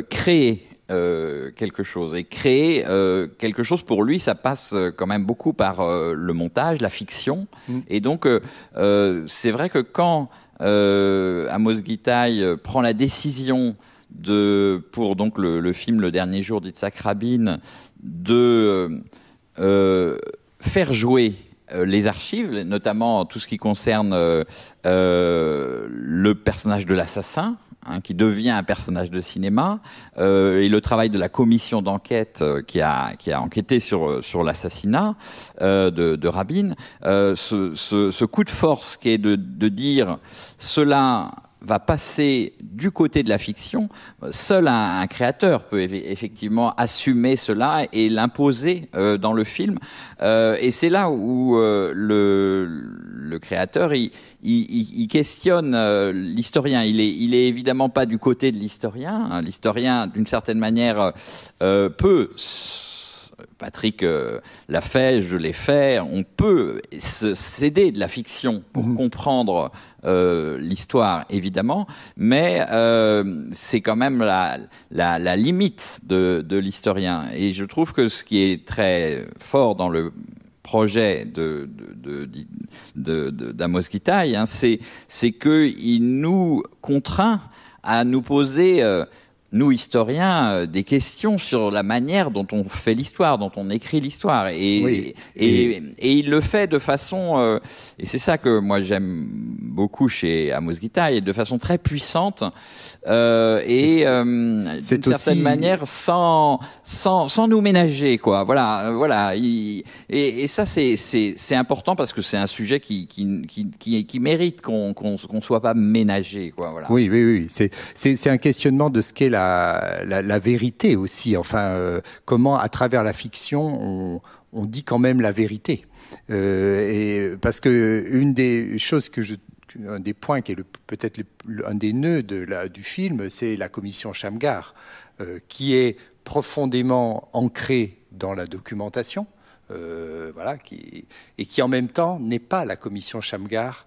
créer quelque chose. Et créer quelque chose, pour lui, ça passe quand même beaucoup par le montage, la fiction. Et donc, c'est vrai que quand Amos Guitaille prend la décision pour donc le film Le Dernier Jour d'Yitzhak Rabin, de faire jouer les archives, notamment tout ce qui concerne le personnage de l'assassin, qui devient un personnage de cinéma, et le travail de la commission d'enquête qui a enquêté sur l'assassinat de Rabin, ce coup de force qui est de dire cela va passer du côté de la fiction. Seul un créateur peut effectivement assumer cela et l'imposer dans le film. Et c'est là où le créateur il questionne l'historien. Il est évidemment pas du côté de l'historien. L'historien, d'une certaine manière, peut. Patrick l'a fait, je l'ai fait. On peut s'aider de la fiction pour comprendre l'histoire, évidemment, mais c'est quand même la limite de l'historien. Et je trouve que ce qui est très fort dans le projet d'Amos Guitaille, c'est que il nous contraint à nous poser nous, historiens, des questions sur la manière dont on fait l'histoire, dont on écrit l'histoire. Et il le fait de façon... et c'est ça que moi j'aime beaucoup chez Amos Guitaille, de façon très puissante et d'une certaine manière sans nous ménager, quoi. Voilà. Et ça, c'est important parce que c'est un sujet qui mérite qu'on soit pas ménagé, quoi. Voilà. Oui. C'est un questionnement de ce qu'est la vérité aussi. Enfin, comment à travers la fiction on dit quand même la vérité. Et parce que une des choses un des points qui est peut-être un des nœuds du film, c'est la commission Shamgar, qui est profondément ancrée dans la documentation, et qui en même temps n'est pas la commission Shamgar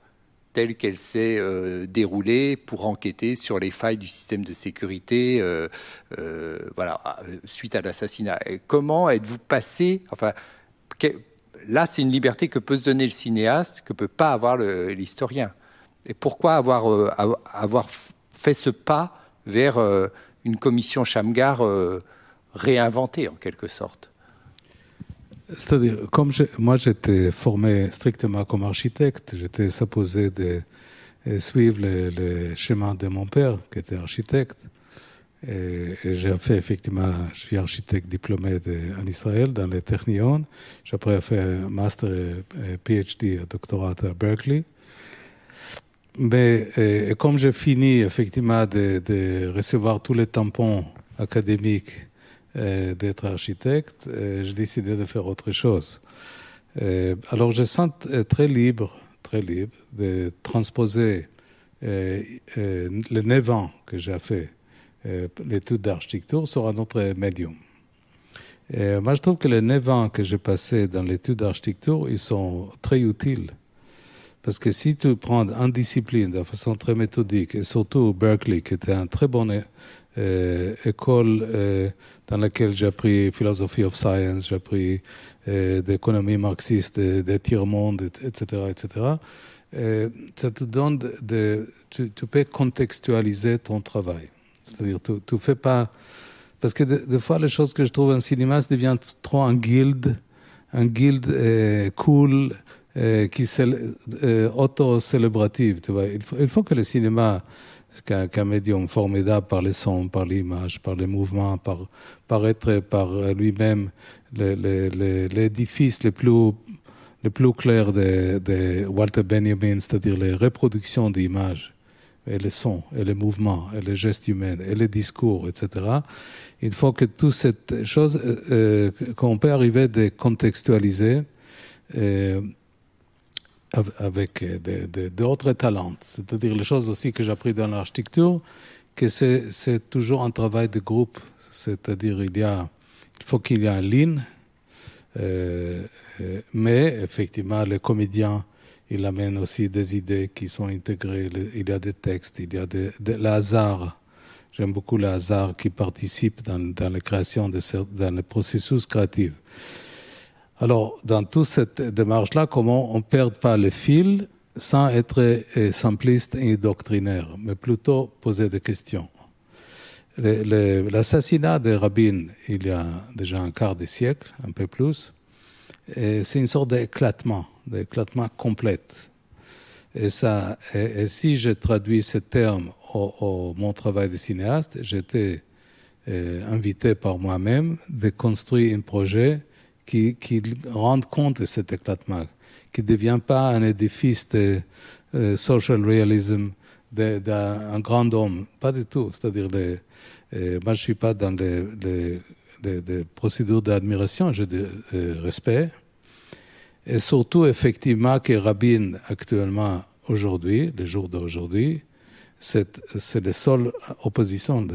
telle qu'elle s'est déroulée pour enquêter sur les failles du système de sécurité, suite à l'assassinat. Et comment êtes-vous passé, là, c'est une liberté que peut se donner le cinéaste, que peut pas avoir l'historien. Et pourquoi avoir fait ce pas vers une commission Shamgar réinventée, en quelque sorte? C'est-à-dire, comme moi j'étais formé strictement comme architecte, j'étais supposé de suivre le chemin de mon père, qui était architecte. Et j'ai fait effectivement, je suis architecte diplômé en Israël, dans le Technion. J'ai après fait un master et PhD, un doctorat à Berkeley. Mais comme j'ai fini effectivement de recevoir tous les tampons académiques, d'être architecte, j'ai décidé de faire autre chose. Alors je sens très libre de transposer les 9 ans que j'ai fait l'étude d'architecture sur un autre médium. Moi je trouve que les 9 ans que j'ai passés dans l'étude d'architecture, ils sont très utiles. Parce que si tu prends une discipline de façon très méthodique, et surtout Berkeley, qui était une très bonne école dans laquelle j'ai appris Philosophy of Science, j'ai appris d'économie marxiste, des tiers-monde, etc., ça te donne tu peux contextualiser ton travail. C'est-à-dire, tu fais pas... Parce que des fois, les choses que je trouve en cinéma, ça devient trop un guild cool, qui est auto-célébrative, tu vois. Il faut que le cinéma, qu'un médium formidable par les sons, par l'image, par les mouvements, par être par lui-même l'édifice le plus clair de Walter Benjamin, c'est-à-dire les reproductions d'images, et les sons, et les mouvements, et les gestes humains, et les discours, etc. Il faut que toute cette chose, qu'on peut arriver à contextualiser, avec d'autres talents. C'est-à-dire les choses aussi que j'ai appris dans l'architecture, que c'est toujours un travail de groupe. C'est-à-dire il faut qu'il y ait une ligne, Mais effectivement, le comédien, il amène aussi des idées qui sont intégrées. Il y a des textes, il y a le hasard. J'aime beaucoup le hasard qui participe dans la création, dans le processus créatif. Alors, dans toute cette démarche-là, comment on ne perd pas le fil sans être simpliste et doctrinaire, mais plutôt poser des questions. L'assassinat de Rabin, il y a déjà un quart de siècle, un peu plus, c'est une sorte d'éclatement complet. Et si je traduis ce terme mon travail de cinéaste, j'étais invité par moi-même de construire un projet qui rende compte de cet éclatement, qui ne devient pas un édifice de social realism d'un grand homme, pas du tout. C'est-à-dire, moi je ne suis pas dans des procédures d'admiration, j'ai de respect. Et surtout, effectivement, que Rabin, actuellement, aujourd'hui, le jour d'aujourd'hui, c'est la seule opposition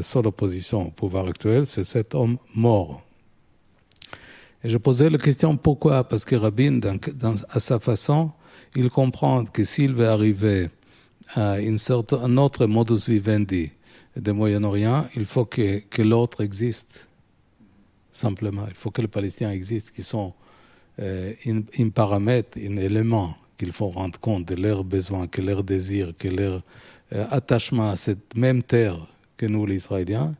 au pouvoir actuel, c'est cet homme mort. Et je posais la question pourquoi? Parce que Rabin, à sa façon, il comprend que s'il veut arriver à un autre modus vivendi du Moyen-Orient, il faut que l'autre existe, simplement. Il faut que les Palestiniens existent, qui sont un paramètre, un élément qu'il faut rendre compte de leurs besoins, que leurs désirs, que leur attachement à cette même terre que nous, les Israéliens.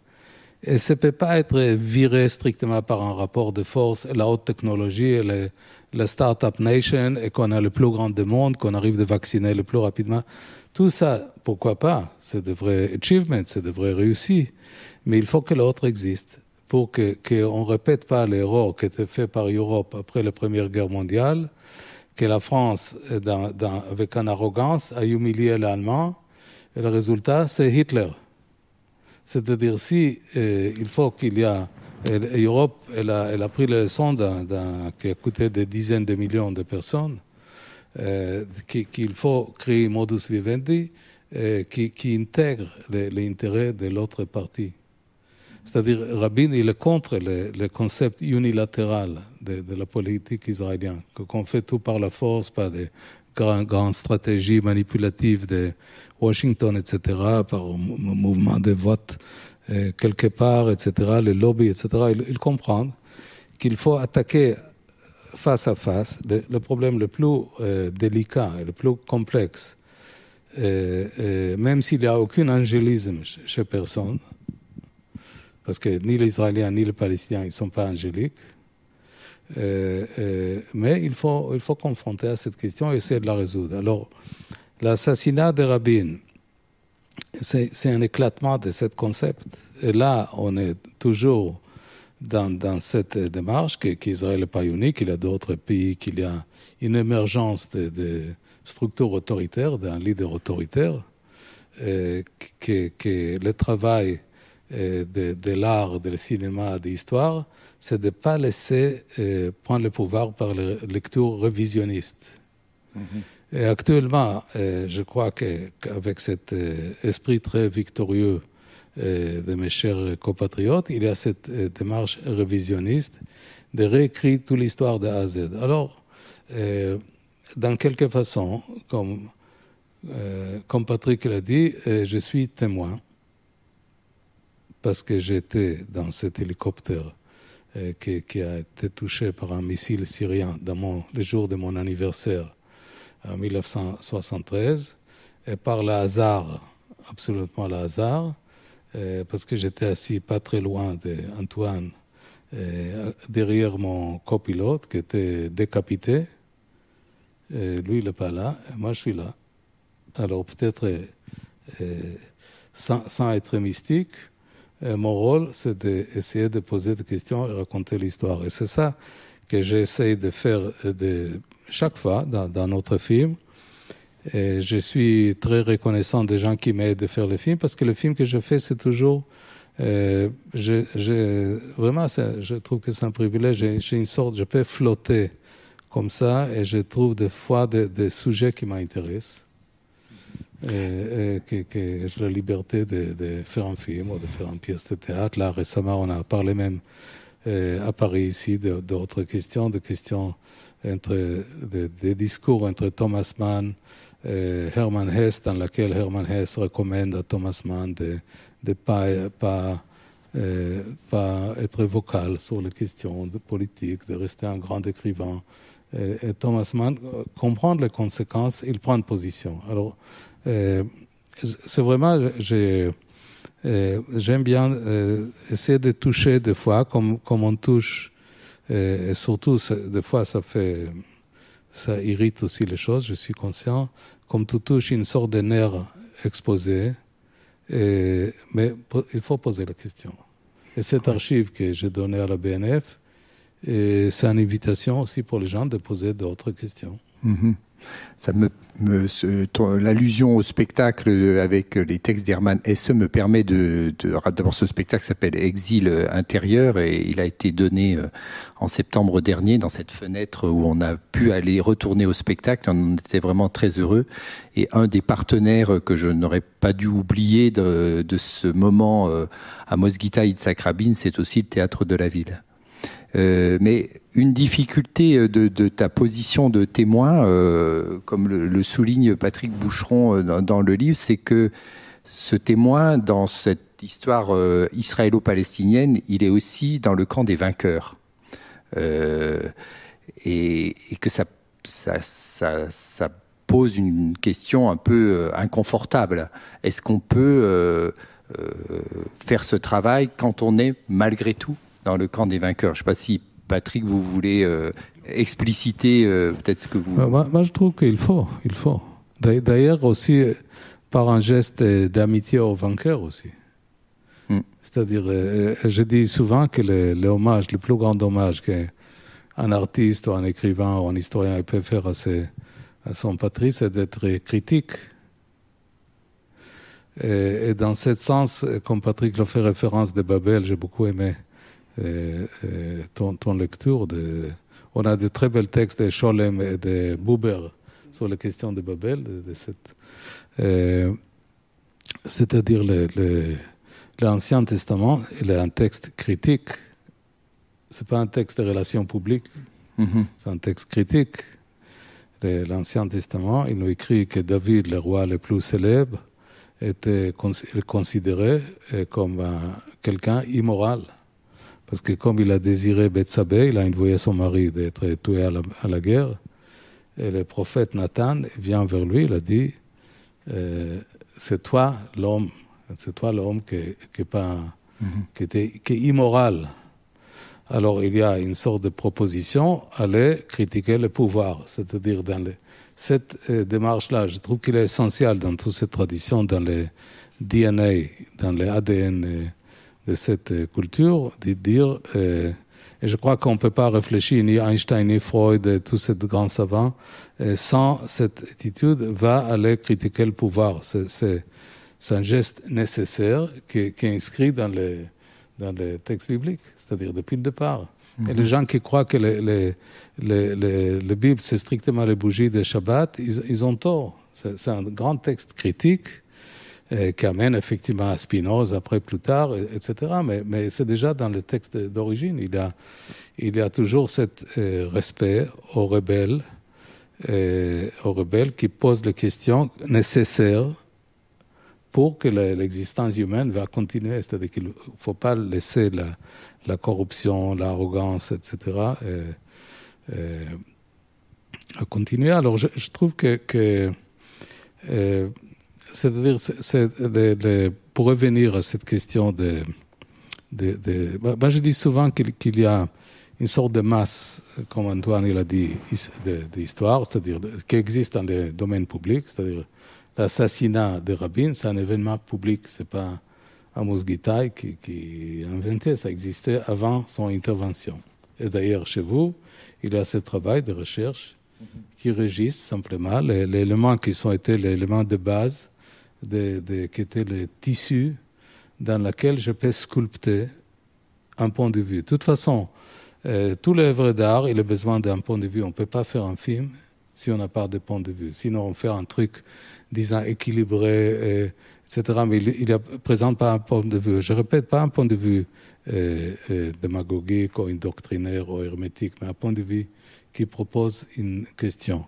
Et ça ne peut pas être viré strictement par un rapport de force, la haute technologie, et la start-up nation, et qu'on a le plus grand du monde, qu'on arrive de vacciner le plus rapidement. Tout ça, pourquoi pas? C'est de vrais achievements, c'est de vrais réussites. Mais il faut que l'autre existe pour qu'on ne répète pas l'erreur qui était fait par l'Europe après la Première Guerre mondiale, que la France, avec une arrogance, a humilié l'Allemand, et le résultat, c'est Hitler. C'est-à-dire, il faut qu'il y a... L'Europe, elle a pris la leçon qui a coûté des dizaines de millions de personnes, qu'il faut créer un modus vivendi qui intègre l'intérêt de l'autre partie. C'est-à-dire, Rabin, il est contre le concept unilatéral de la politique israélienne, qu'on fait tout par la force, par des grandes stratégies manipulatives de Washington, etc., par mouvement de vote quelque part, etc., les lobbies, etc. Ils comprennent qu'il faut attaquer face à face le problème le plus délicat et le plus complexe, même s'il n'y a aucun angélisme chez personne, parce que ni les Israéliens ni les Palestiniens ils ne sont pas angéliques, mais il faut confronter à cette question et essayer de la résoudre. Alors, l'assassinat de Rabin, c'est un éclatement de ce concept. Et là, on est toujours dans cette démarche qu'Israël n'est pas unique, il y a d'autres pays, qu'il y a une émergence de structures autoritaires, d'un leader autoritaire, que le travail de l'art, du cinéma, de l'histoire, c'est de ne pas laisser prendre le pouvoir par les lectures révisionnistes. Mm-hmm. Et actuellement, je crois qu'avec cet esprit très victorieux de mes chers compatriotes, il y a cette démarche révisionniste de réécrire toute l'histoire de A à Z. Alors, dans quelque façon, comme Patrick l'a dit, je suis témoin parce que j'étais dans cet hélicoptère qui a été touché par un missile syrien le jour de mon anniversaire en 1973, et par le hasard, absolument le hasard, parce que j'étais assis pas très loin d'Antoine, derrière mon copilote qui était décapité. Lui, il n'est pas là, et moi, je suis là. Alors, peut-être, sans être mystique, mon rôle, c'est d'essayer de poser des questions et raconter l'histoire. Et c'est ça que j'essaie de faire chaque fois dans notre film. Et je suis très reconnaissant des gens qui m'aident à faire le film, parce que le film que je fais, c'est toujours... vraiment, je trouve que c'est un privilège. J'ai une sorte... Je peux flotter comme ça, et je trouve des fois des sujets qui m'intéressent. Que j'ai la liberté de faire un film ou de faire une pièce de théâtre. Là, récemment, on a parlé même à Paris ici d'autres questions, des discours entre Thomas Mann et Hermann Hesse, dans laquelle Hermann Hesse recommande à Thomas Mann de pas être vocal sur les questions de politique, de rester un grand écrivain. Et Thomas Mann comprend les conséquences, il prend une position. Alors, c'est vraiment, j'aime bien essayer de toucher des fois, comme on touche, et surtout, des fois, ça irrite aussi les choses, je suis conscient, comme tu touches une sorte de nerf exposé, mais il faut poser la question. Et cette archive que j'ai donnée à la BNF, c'est une invitation aussi pour les gens de poser d'autres questions. Mm-hmm. L'allusion au spectacle avec les textes d'Hermann Hesse me permet d'abord, ce spectacle s'appelle Exil intérieur et il a été donné en septembre dernier dans cette fenêtre où on a pu aller retourner au spectacle. On était vraiment très heureux et un des partenaires que je n'aurais pas dû oublier de ce moment à Mosgita Yitzhak Rabin, c'est aussi le Théâtre de la Ville. Mais une difficulté de ta position de témoin, comme le souligne Patrick Boucheron dans le livre, c'est que ce témoin, dans cette histoire israélo-palestinienne, il est aussi dans le camp des vainqueurs. Et que ça pose une question un peu inconfortable. Est-ce qu'on peut faire ce travail quand on est malgré tout dans le camp des vainqueurs? Je ne sais pas si, Patrick, vous voulez expliciter peut-être ce que vous... Moi, je trouve qu'il faut. D'ailleurs, aussi, par un geste d'amitié aux vainqueurs aussi. C'est-à-dire, je dis souvent que le plus grand hommage qu'un artiste ou un écrivain ou un historien peut faire à son patrie, c'est d'être critique. Et dans ce sens, comme Patrick l'a fait référence de Babel, j'ai beaucoup aimé ton lecture. On a de très bels textes de Scholem et de Buber sur la question de Babel, c'est-à-dire l'Ancien Testament, il est un texte critique. C'est pas un texte de relations publiques, c'est un texte critique. L'Ancien Testament, il nous écrit que David, le roi le plus célèbre, était considéré comme quelqu'un immoral. Parce que comme il a désiré Bethsabée, il a envoyé son mari d'être tué à la guerre. Et le prophète Nathan vient vers lui, il a dit, c'est toi l'homme qui est immoral. Alors il y a une sorte de proposition, aller critiquer le pouvoir. C'est-à-dire dans cette démarche-là, je trouve qu'il est essentiel dans toute cette tradition, dans le DNA, dans le ADN de cette culture, de dire, et je crois qu'on ne peut pas réfléchir, ni Einstein, ni Freud, et tous ces grands savants, sans cette attitude, va aller critiquer le pouvoir. C'est un geste nécessaire qui est inscrit dans les textes bibliques, c'est-à-dire depuis le départ. Et les gens qui croient que la Bible, c'est strictement les bougies de Shabbat, ils ont tort. C'est un grand texte critique qui amène effectivement à Spinoza après plus tard, etc. Mais c'est déjà dans le texte d'origine. Il y a toujours ce respect aux rebelles qui posent les questions nécessaires pour que l'existence humaine va continuer. C'est-à-dire qu'il ne faut pas laisser la corruption, l'arrogance, etc. À continuer. Alors je trouve que c'est-à-dire, pour revenir à cette question moi je dis souvent qu'il y a une sorte de masse, comme Antoine il a dit, d'histoire, c'est-à-dire qui existe dans le domaine public, c'est-à-dire l'assassinat de Rabin, c'est un événement public, c'est pas Amos Gitaï qui a inventé, ça existait avant son intervention. Et d'ailleurs, chez vous, il y a ce travail de recherche qui régisse simplement les éléments qui ont été les éléments de base, qui étaient les tissus dans lesquels je peux sculpter un point de vue. De toute façon, tout l'œuvre d'art, il a besoin d'un point de vue. On ne peut pas faire un film si on n'a pas de point de vue. Sinon, on fait un truc, disons, équilibré, etc. Mais il ne présente pas un point de vue. Je répète, pas un point de vue démagogique ou doctrinaire ou hermétique, mais un point de vue qui propose une question.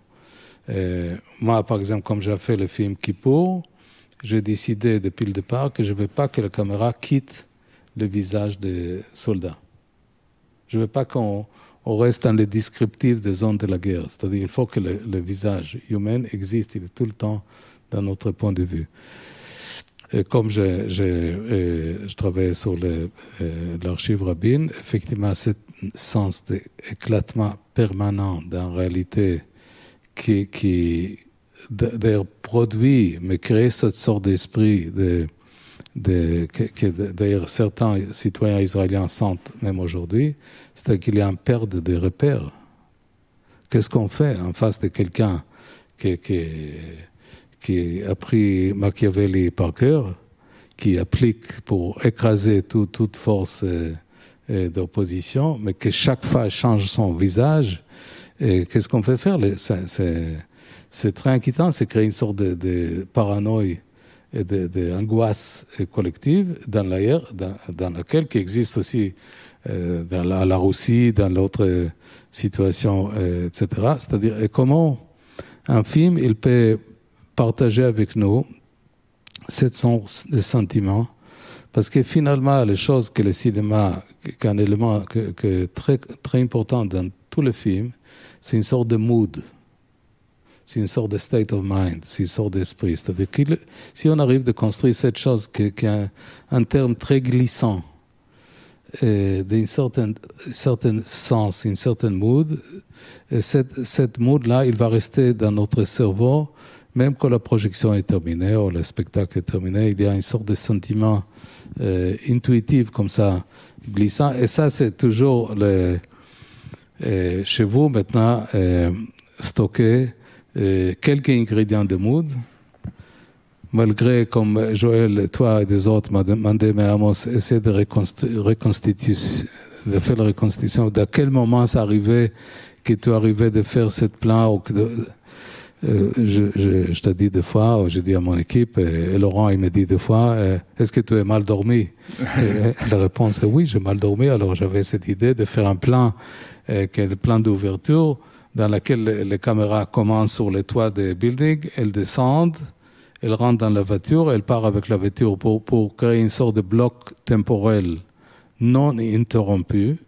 Moi, par exemple, comme j'ai fait le film Kippour, j'ai décidé depuis le départ que je ne veux pas que la caméra quitte le visage des soldats. Je ne veux pas qu'on reste dans les descriptifs des zones de la guerre. C'est-à-dire qu'il faut que le visage humain existe, il est tout le temps dans notre point de vue. Et comme je travaille sur l'archive Rabin, effectivement, ce sens d'éclatement permanent dans la réalité qui d'ailleurs produit, mais crée cette sorte d'esprit que d'ailleurs certains citoyens israéliens sentent même aujourd'hui, c'est qu'il y a une perte de repères. Qu'est-ce qu'on fait en face de quelqu'un qui a pris Machiavelli par cœur, qui applique pour écraser toute force d'opposition, mais que chaque fois change son visage? Et qu'est-ce qu'on peut faire? C'est très inquiétant, c'est créer une sorte de paranoïa et d'angoisse collective dans laquelle qui existe aussi dans la Russie, dans d'autres situations, etc. C'est-à-dire, et comment un film, il peut partager avec nous cette sens de sentiment, parce que finalement, les choses que le cinéma, qu'un élément très, très important dans tous les films, c'est une sorte de mood. C'est une sorte de state of mind, c'est une sorte d'esprit. C'est-à-dire que si on arrive de construire cette chose qui a un terme très glissant, d'un certain sens, une certaine mood, et cette mood-là, il va rester dans notre cerveau, même quand la projection est terminée ou le spectacle est terminé, il y a une sorte de sentiment intuitif comme ça, glissant. Et ça, c'est toujours chez vous maintenant stocké quelques ingrédients de mood, malgré, comme Joël, toi et des autres m'ont demandé, mais Amos, essayer de faire la reconstitution. À quel moment ça arrivait que tu arrivais de faire cette plan ou que je t'ai dit deux fois, ou j'ai dit à mon équipe, et Laurent, il m'a dit deux fois, est-ce que tu as mal dormi? La réponse est oui, j'ai mal dormi. Alors j'avais cette idée de faire un plan, qui est le plan d'ouverture, dans lequel les caméras commencent sur les toits des buildings, elles descendent, elles rentrent dans la voiture, elles partent avec la voiture pour créer une sorte de bloc temporel non interrompu,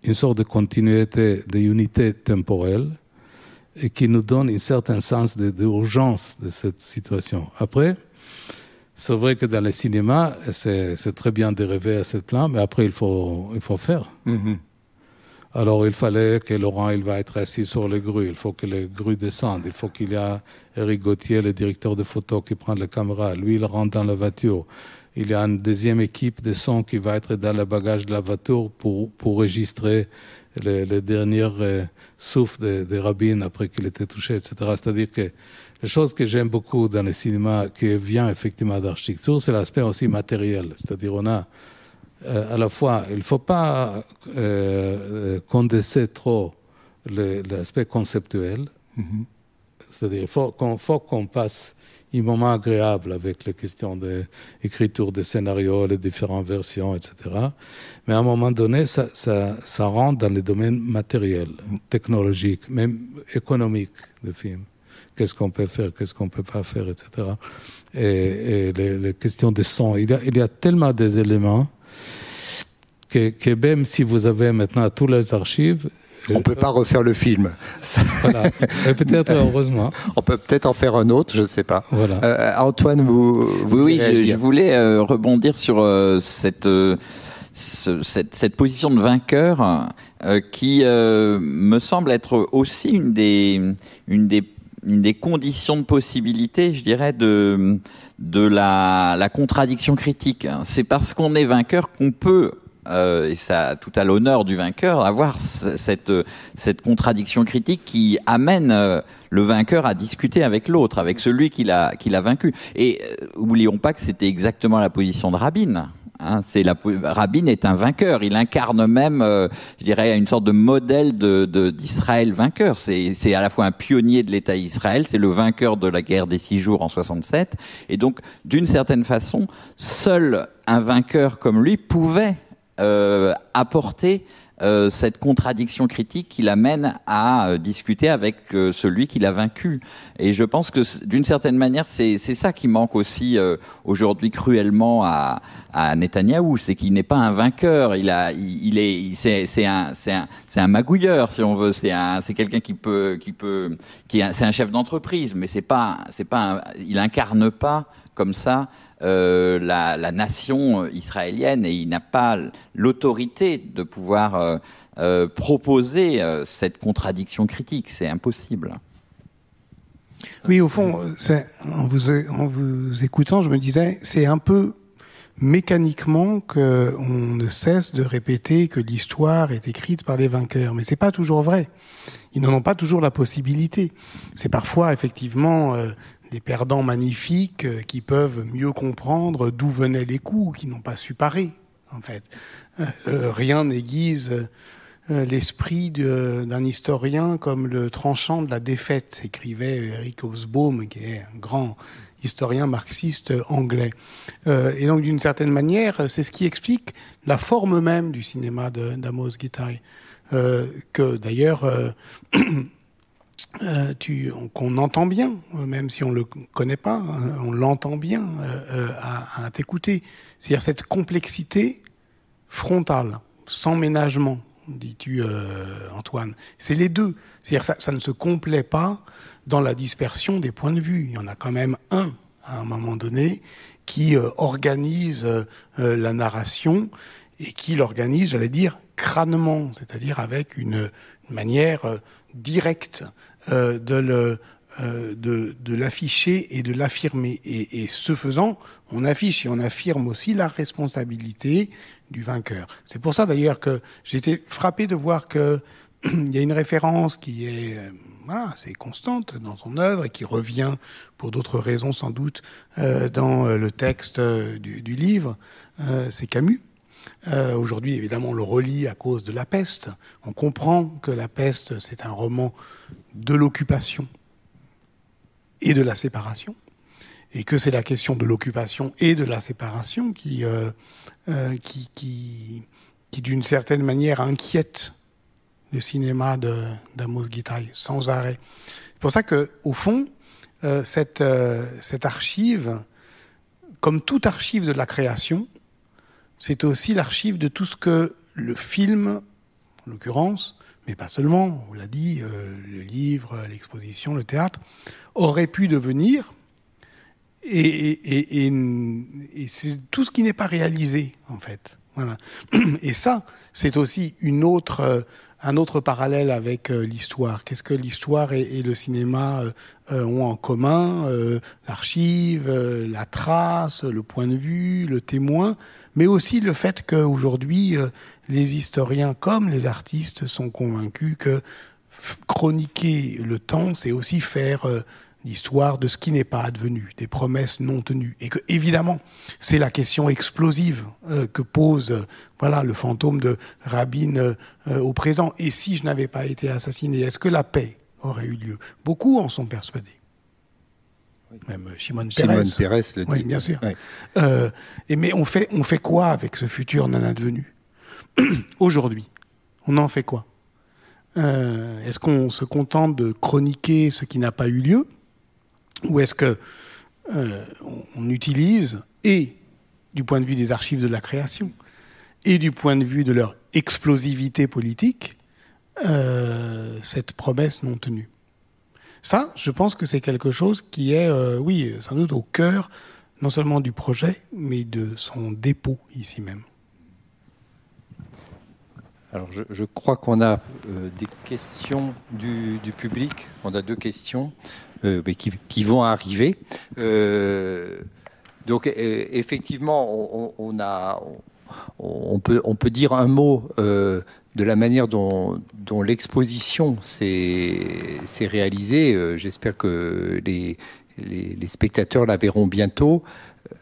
une sorte de continuité, d'unité temporelle, et qui nous donne un certain sens d'urgence de cette situation. Après, c'est vrai que dans le cinéma, c'est très bien de rêver à ce plan, mais après, il faut faire. Mm-hmm. Alors, il fallait que Laurent, il va être assis sur les grues. Il faut que les grues descendent. Il faut qu'il y ait Eric Gauthier, le directeur de photo, qui prend la caméra. Lui, il rentre dans la voiture. Il y a une deuxième équipe de son qui va être dans le bagage de la voiture pour enregistrer les derniers souffles de Rabin après qu'il était touché, etc. C'est-à-dire que la chose que j'aime beaucoup dans le cinéma, qui vient effectivement d'architecture, c'est l'aspect aussi matériel. C'est-à-dire, on a à la fois, il ne faut pas condenser trop l'aspect conceptuel. Mm-hmm. C'est-à-dire, il faut qu'on passe un moment agréable avec les questions d'écriture des scénarios, les différentes versions, etc. Mais à un moment donné, ça rentre dans les domaines matériels, technologiques, même économiques du film. Qu'est-ce qu'on peut faire, qu'est-ce qu'on ne peut pas faire, etc. Et les questions de son. Il y a tellement des éléments que même si vous avez maintenant tous les archives, on peut pas refaire le film. Voilà. Et peut-être, heureusement. On peut peut-être en faire un autre, je ne sais pas. Voilà. Antoine, Oui, je voulais rebondir sur cette position de vainqueur qui me semble être aussi une des conditions de possibilité, je dirais, de la contradiction critique. C'est parce qu'on est vainqueur qu'on peut et ça tout à l'honneur du vainqueur, avoir cette contradiction critique qui amène le vainqueur à discuter avec l'autre, avec celui qui l'a vaincu. Et oublions pas que c'était exactement la position de Rabin. Hein, Rabin est un vainqueur. Il incarne même, je dirais, une sorte de modèle d'Israël vainqueur. C'est à la fois un pionnier de l'État d'Israël, c'est le vainqueur de la guerre des 6 jours en 67. Et donc, d'une certaine façon, seul un vainqueur comme lui pouvait apporter cette contradiction critique qui l'amène à discuter avec celui qui l'a vaincu. Et je pense que d'une certaine manière, c'est ça qui manque aussi aujourd'hui cruellement à Netanyahou, c'est qu'il n'est pas un vainqueur. C'est un magouilleur, si on veut. C'est quelqu'un c'est un chef d'entreprise, mais il incarne pas comme ça la nation israélienne, et il n'a pas l'autorité de pouvoir proposer cette contradiction critique. C'est impossible. Oui, au fond, en vous écoutant, je me disais, c'est un peu mécaniquement qu'on ne cesse de répéter que l'histoire est écrite par les vainqueurs. Mais c'est pas toujours vrai. Ils n'en ont pas toujours la possibilité. C'est parfois, effectivement, des perdants magnifiques qui peuvent mieux comprendre d'où venaient les coups, qui n'ont pas su parer, en fait. Rien n'aiguise l'esprit d'un historien comme le tranchant de la défaite, écrivait Eric Hobsbawm, qui est un grand historien marxiste anglais. Et donc, d'une certaine manière, c'est ce qui explique la forme même du cinéma d'Amos Gitaï, que d'ailleurs qu'on entend bien, même si on le connaît pas, on l'entend bien à t'écouter. C'est-à-dire cette complexité frontale, sans ménagement, dis-tu, Antoine. C'est les deux. C'est-à-dire ça ne se complaît pas dans la dispersion des points de vue. Il y en a quand même un, à un moment donné, qui organise la narration et qui l'organise, j'allais dire, crânement, c'est-à-dire avec une manière directe de l'afficher et de l'affirmer. Et ce faisant, on affiche et on affirme aussi la responsabilité du vainqueur. C'est pour ça d'ailleurs que j'ai été frappé de voir que il y a une référence qui est assez constante dans son œuvre et qui revient pour d'autres raisons sans doute dans le texte du livre. C'est Camus. Aujourd'hui, évidemment, on le relit à cause de La Peste. On comprend que La Peste, c'est un roman de l'occupation et de la séparation, et que c'est la question de l'occupation et de la séparation qui d'une certaine manière, inquiète le cinéma d'Amos Gitaï sans arrêt. C'est pour ça que, au fond, cette archive, comme toute archive de la création, c'est aussi l'archive de tout ce que le film, en l'occurrence, mais pas seulement, on l'a dit, le livre, l'exposition, le théâtre, aurait pu devenir, et c'est tout ce qui n'est pas réalisé, en fait. Voilà. Et ça, c'est aussi un autre parallèle avec l'histoire. Qu'est-ce que l'histoire et le cinéma ont en commun? L'archive, la trace, le point de vue, le témoin, mais aussi le fait qu'aujourd'hui, les historiens comme les artistes sont convaincus que chroniquer le temps, c'est aussi faire l'histoire de ce qui n'est pas advenu, des promesses non tenues. Et que, évidemment, c'est la question explosive que pose le fantôme de Rabin au présent. Et si je n'avais pas été assassiné, est-ce que la paix aurait eu lieu? Beaucoup en sont persuadés. Oui. Même Shimon Peres le dit. Oui, bien sûr. Oui. Mais on fait quoi avec ce futur non advenu? Aujourd'hui, on en fait quoi? Est-ce qu'on se contente de chroniquer ce qui n'a pas eu lieu? Ou est-ce que on utilise, et du point de vue des archives de la création, et du point de vue de leur explosivité politique, cette promesse non tenue? Ça, je pense que c'est quelque chose qui est, sans doute au cœur, non seulement du projet, mais de son dépôt ici même. Alors, je crois qu'on a des questions du public. On a 2 questions qui vont arriver. Donc, effectivement, on peut dire un mot de la manière dont l'exposition s'est réalisée. J'espère que les spectateurs la verront bientôt.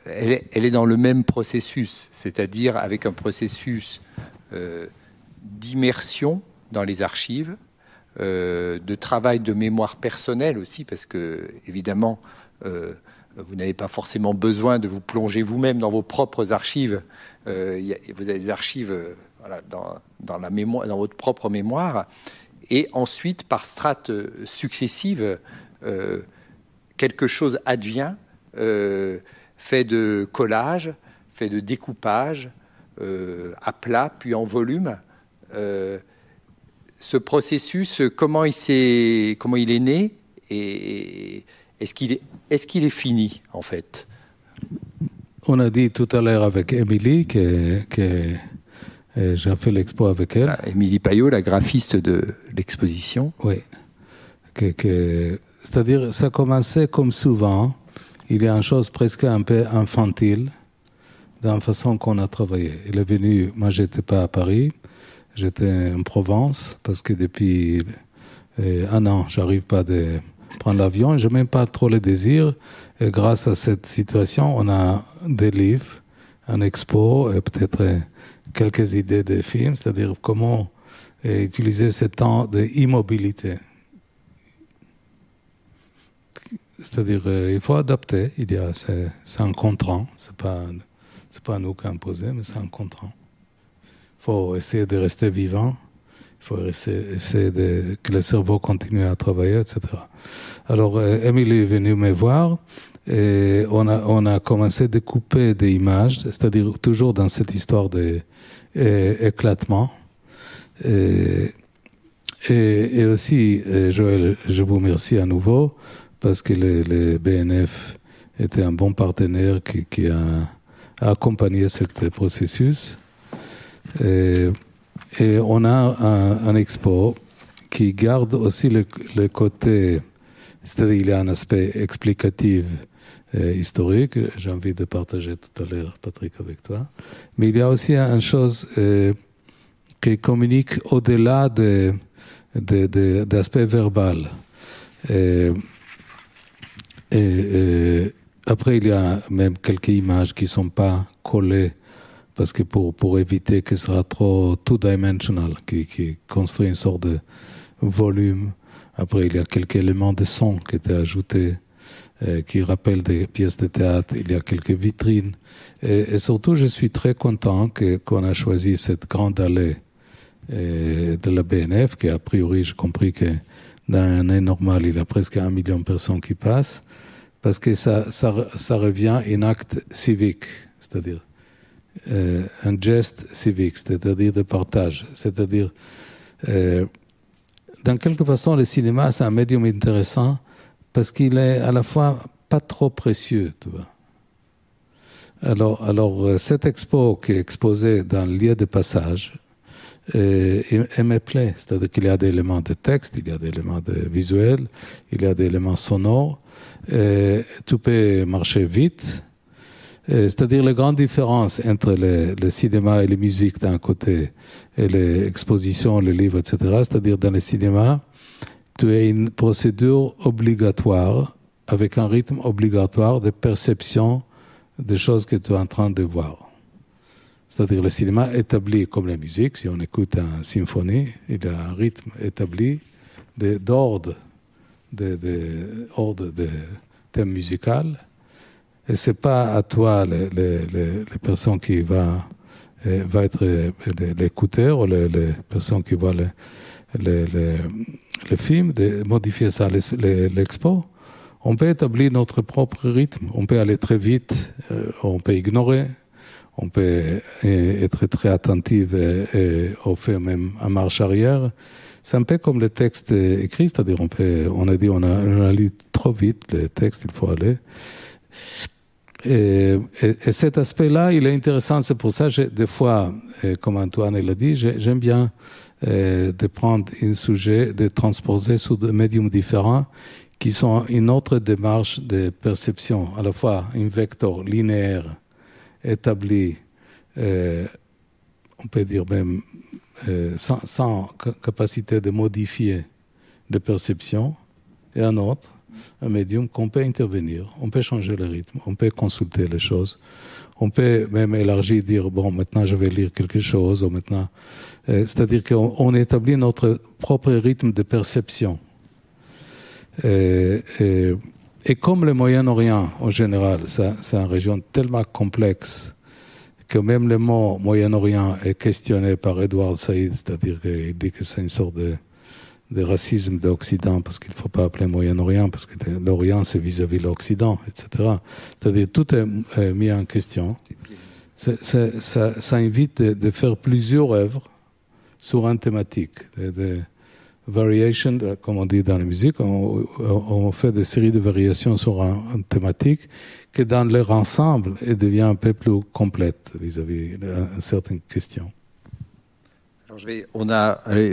Elle est dans le même processus, c'est-à-dire avec un processus d'immersion dans les archives, de travail de mémoire personnelle aussi, parce que évidemment vous n'avez pas forcément besoin de vous plonger vous-même dans vos propres archives. Vous avez des archives voilà, dans la mémoire, dans votre propre mémoire. Et ensuite, par strates successives, quelque chose advient, fait de collage, fait de découpage, à plat, puis en volume. Ce processus, comment il est né et est-ce qu'il est fini, en fait? On a dit tout à l'heure avec Émilie que j'ai fait l'expo avec elle. Émilie Payot, la graphiste de l'exposition. Oui. C'est-à-dire, ça commençait comme souvent. Il y a une chose presque un peu infantile dans la façon qu'on a travaillé. Il est venu, moi j'étais pas à Paris, j'étais en Provence, parce que depuis un an, j'arrive pas de prendre l'avion, je n'ai même pas trop le désir. Et grâce à cette situation, on a des livres, un expo, et peut-être quelques idées de films, c'est-à-dire comment utiliser ce temps d'immobilité. C'est-à-dire, il faut adapter. C'est un contrant. C'est pas nous qui imposé, mais c'est un contrant. Il faut essayer de rester vivant. Il faut essayer que le cerveau continue à travailler, etc. Alors, Émilie est venue me voir et on a commencé à découper des images, c'est-à-dire toujours dans cette histoire d'éclatement. Et aussi, Joël, je vous remercie à nouveau parce que le BNF était un bon partenaire qui a accompagné ce processus. Et on a un expo qui garde aussi le côté, c'est-à-dire il y a un aspect explicatif historique, j'ai envie de partager tout à l'heure, Patrick, avec toi, mais il y a aussi une chose qui communique au-delà d'aspect verbal. Après, il y a même quelques images qui ne sont pas collées parce que pour éviter que ce soit trop two-dimensional, qui construit une sorte de volume. Après, il y a quelques éléments de son qui étaient ajoutés, qui rappellent des pièces de théâtre. Il y a quelques vitrines. Et surtout, je suis très content qu'on a choisi cette grande allée de la BNF, qui a priori, j'ai compris que dans une année normale, il y a presque 1 million de personnes qui passent, parce que ça revient à un acte civique, c'est-à-dire un geste civique, c'est-à-dire de partage. C'est-à-dire, dans quelque façon, le cinéma, c'est un médium intéressant parce qu'il est à la fois pas trop précieux, tu vois. Alors cette expo qui est exposée dans le lieu de passage, elle me plaît. C'est-à-dire qu'il y a des éléments de texte, il y a des éléments de visuels, il y a des éléments sonores. Tout peut marcher vite. C'est-à-dire la grande différence entre le cinéma et la musique d'un côté et les expositions, les livres, etc. C'est-à-dire dans le cinéma, tu as une procédure obligatoire avec un rythme obligatoire de perception des choses que tu es en train de voir. C'est-à-dire le cinéma établi comme la musique. Si on écoute une symphonie, il y a un rythme établi d'ordre de thème musical. Et c'est pas à toi, les personnes qui va être l'écouteur ou les personnes qui voient le film, de modifier ça, l'expo. On peut établir notre propre rythme. On peut aller très vite, on peut ignorer, on peut être très attentif et on fait même en marche arrière. C'est un peu comme le texte écrit, c'est-à-dire on a lu trop vite le texte, il faut aller. Et cet aspect-là, il est intéressant. C'est pour ça, des fois, comme Antoine l'a dit, j'aime bien de prendre un sujet, de transposer sur des médiums différents qui sont une autre démarche de perception, à la fois un vecteur linéaire établi, on peut dire même sans capacité de modifier de perception, et un autre, un médium qu'on peut intervenir, on peut changer le rythme, on peut consulter les choses, on peut même élargir, dire bon, maintenant je vais lire quelque chose, ou maintenant, c'est-à-dire qu'on établit notre propre rythme de perception. Et Et comme le Moyen-Orient, en général, c'est une région tellement complexe que même le mot Moyen-Orient est questionné par Edward Said, c'est-à-dire qu'il dit que c'est une sorte de racisme de l'Occident, parce qu'il ne faut pas appeler Moyen-Orient, parce que l'Orient, c'est vis-à-vis de l'Occident, etc. C'est-à-dire tout est mis en question. Ça invite de faire plusieurs œuvres sur une thématique. De variation, comme on dit dans la musique, on fait des séries de variations sur une thématique qui, dans leur ensemble, elle devient un peu plus complète vis-à-vis de certaines questions. Alors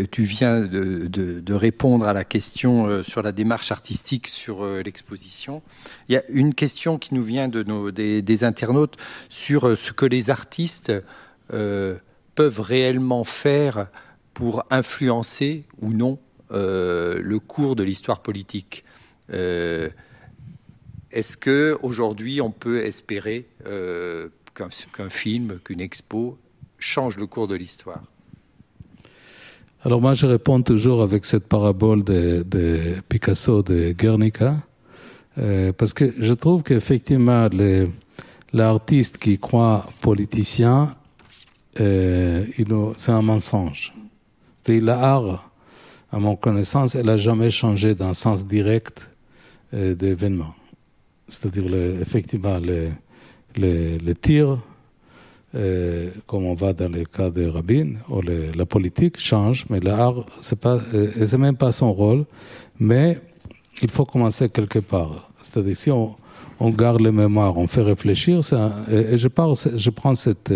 tu viens de répondre à la question sur la démarche artistique sur l'exposition. Il y a une question qui nous vient des internautes sur ce que les artistes peuvent réellement faire pour influencer ou non le cours de l'histoire politique. Est-ce que aujourd'hui on peut espérer qu'un film, qu'une expo change le cours de l'histoire? Alors moi je réponds toujours avec cette parabole de Picasso de Guernica, parce que je trouve qu'effectivement l'artiste qui croit politicien, c'est un mensonge. C'est l'art, à mon connaissance, elle n'a jamais changé dans le sens direct d'événements. C'est-à-dire effectivement les tirs, comme on va dans le cas de Rabin, ou la politique change, mais l'art, c'est même pas son rôle, mais il faut commencer quelque part. C'est-à-dire, si on garde les mémoires, on fait réfléchir, et je prends cette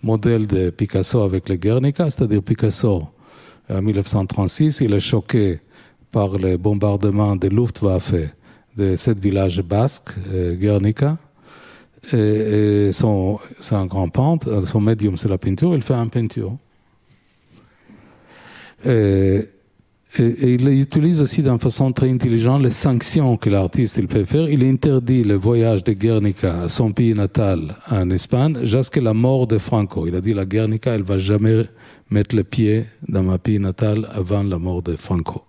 modèle de Picasso avec le Guernica, c'est-à-dire Picasso, en 1936, il est choqué par les bombardements de Luftwaffe de ce village basque, Guernica. Et c'est un grand peintre, son médium c'est la peinture, il fait une peinture. Et il utilise aussi d'une façon très intelligente les sanctions que l'artiste il peut faire. Il interdit le voyage de Guernica à son pays natal en Espagne jusqu'à la mort de Franco. Il a dit la Guernica, elle ne va jamais mettre le pied dans ma pays natal avant la mort de Franco.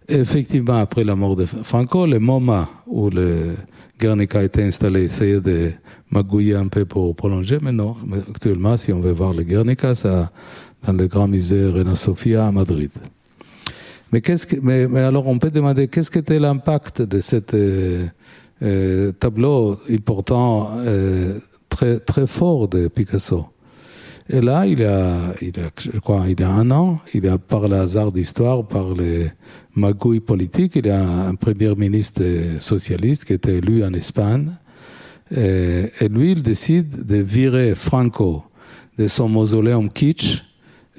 Et effectivement, après la mort de Franco, le MoMA où le Guernica a été installé, essayait de magouiller un peu pour prolonger, mais non. Mais actuellement, si on veut voir le Guernica, c'est dans le grand musée Reina Sofia à Madrid. Mais alors, on peut demander qu'est-ce qu'était l'impact de cet tableau important, très, très fort de Picasso. Et là, il y a un an, par le hasard d'histoire, par les magouilles politiques, il y a un premier ministre socialiste qui était élu en Espagne. Et lui, il décide de virer Franco de son mausoléum kitsch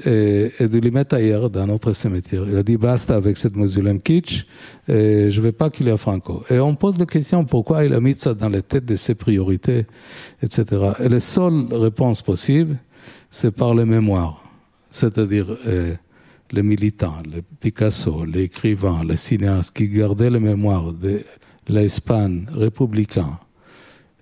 et de lui mettre ailleurs, dans notre cimetière. Il a dit, basta avec cette mausoléum kitsch, et je ne veux pas qu'il y ait Franco. Et on pose la question, pourquoi il a mis ça dans les têtes de ses priorités, etc. Et la seule réponse possible, c'est par les mémoires. C'est-à-dire les militants, les Picasso, les écrivains, les cinéastes qui gardaient les mémoires de l'Espagne républicaine,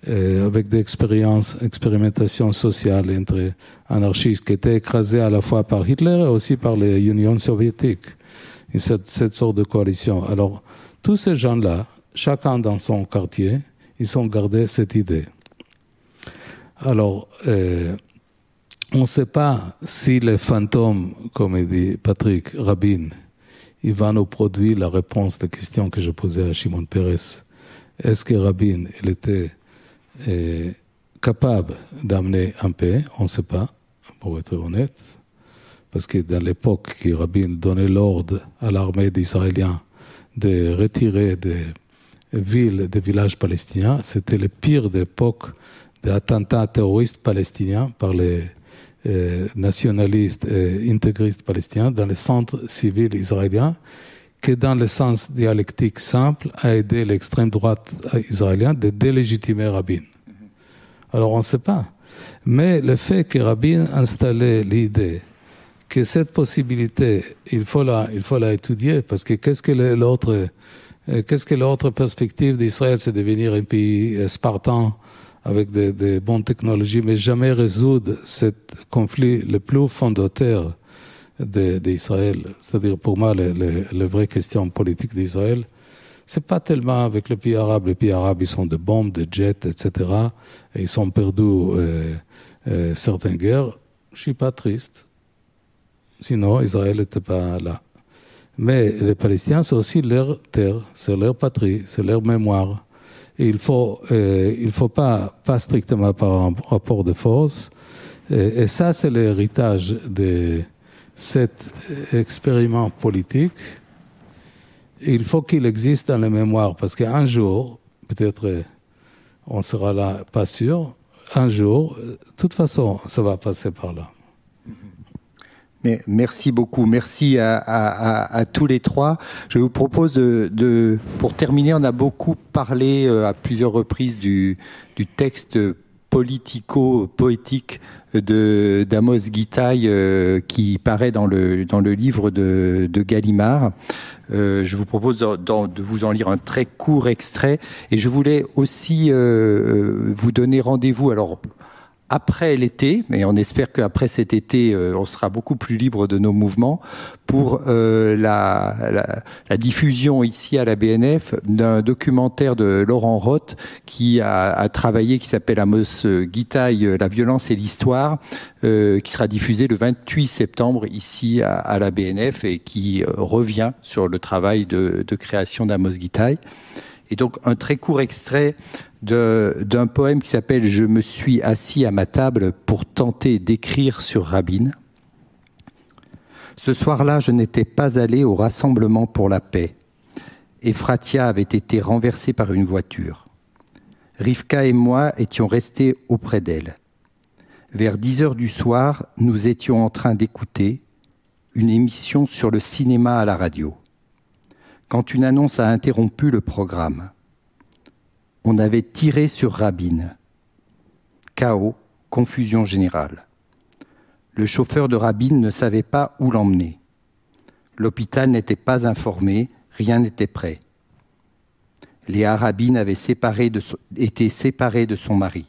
avec des expérimentations sociales entre anarchistes qui étaient écrasés à la fois par Hitler et aussi par les Unions soviétiques. Et cette sorte de coalition. Alors, tous ces gens-là, chacun dans son quartier, ils ont gardé cette idée. Alors, on ne sait pas si les fantômes, comme dit Patrick Rabin, il va nous produire la réponse des questions que je posais à Shimon Peres. Est-ce que Rabin, il était capable d'amener un paix? On ne sait pas, pour être honnête. Parce que dans l'époque que Rabin donnait l'ordre à l'armée d'Israéliens de retirer des villes, des villages palestiniens, c'était le pire d'époque d'attentats terroristes palestiniens par les nationalistes et intégristes palestiniens dans les centres civils israéliens, qui dans le sens dialectique simple a aidé l'extrême droite israélienne de délégitimer Rabin. Alors on ne sait pas. Mais le fait que Rabin installait l'idée que cette possibilité, il faut la étudier, parce que qu'est-ce que l'autre perspective d'Israël, c'est devenir un pays spartan avec des bonnes technologies, mais jamais résoudre ce conflit le plus fondateur d'Israël. C'est-à-dire, pour moi, les vraies questions politiques d'Israël, c'est pas tellement avec les pays arabes. Les pays arabes, ils sont de bombes, de jets, etc. Et ils ont perdu certaines guerres. Je suis pas triste. Sinon, Israël n'était pas là. Mais les Palestiniens, c'est aussi leur terre, c'est leur patrie, c'est leur mémoire. Et il faut pas strictement par un rapport de force. Et ça, c'est l'héritage de cet expériment politique. Il faut qu'il existe dans la mémoire, parce qu'un jour, peut-être on sera là, pas sûr, un jour, de toute façon, ça va passer par là. Mais merci beaucoup. Merci à tous les trois. Je vous propose pour terminer, on a beaucoup parlé à plusieurs reprises du texte politico-poétique d'Amos Gitaï qui paraît dans le livre de Gallimard. Je vous propose de vous en lire un très court extrait. Et je voulais aussi vous donner rendez-vous. Alors, après l'été, mais on espère qu'après cet été, on sera beaucoup plus libre de nos mouvements, pour la diffusion ici à la BNF d'un documentaire de Laurent Roth qui a travaillé, qui s'appelle Amos Gitaï, la violence et l'histoire, qui sera diffusé le 28 septembre ici à la BNF et qui revient sur le travail de création d'Amos Gitaï. Et donc un très court extrait d'un poème qui s'appelle « Je me suis assis à ma table pour tenter d'écrire sur Rabin ». Ce soir-là, je n'étais pas allé au rassemblement pour la paix. Efratia avait été renversée par une voiture. Rivka et moi étions restés auprès d'elle. Vers 10 heures du soir, nous étions en train d'écouter une émission sur le cinéma à la radio. Quand une annonce a interrompu le programme, on avait tiré sur Rabin. Chaos, confusion générale. Le chauffeur de Rabin ne savait pas où l'emmener. L'hôpital n'était pas informé, rien n'était prêt. Léa Rabin avait été séparée de son mari,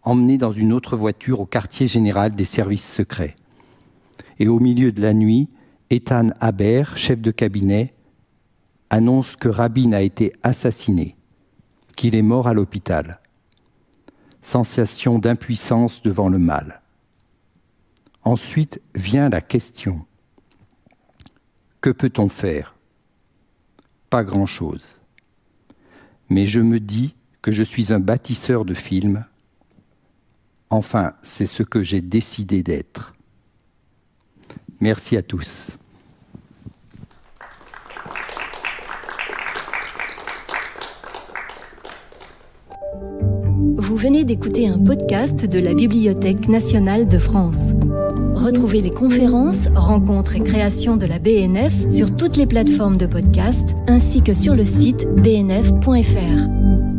emmenée dans une autre voiture au quartier général des services secrets. Et au milieu de la nuit, Ethan Haber, chef de cabinet, annonce que Rabin a été assassiné, qu'il est mort à l'hôpital. Sensation d'impuissance devant le mal. Ensuite vient la question. Que peut-on faire ? Pas grand-chose. Mais je me dis que je suis un bâtisseur de films. Enfin, c'est ce que j'ai décidé d'être. Merci à tous. Vous venez d'écouter un podcast de la Bibliothèque nationale de France. Retrouvez les conférences, rencontres et créations de la BNF sur toutes les plateformes de podcast ainsi que sur le site bnf.fr.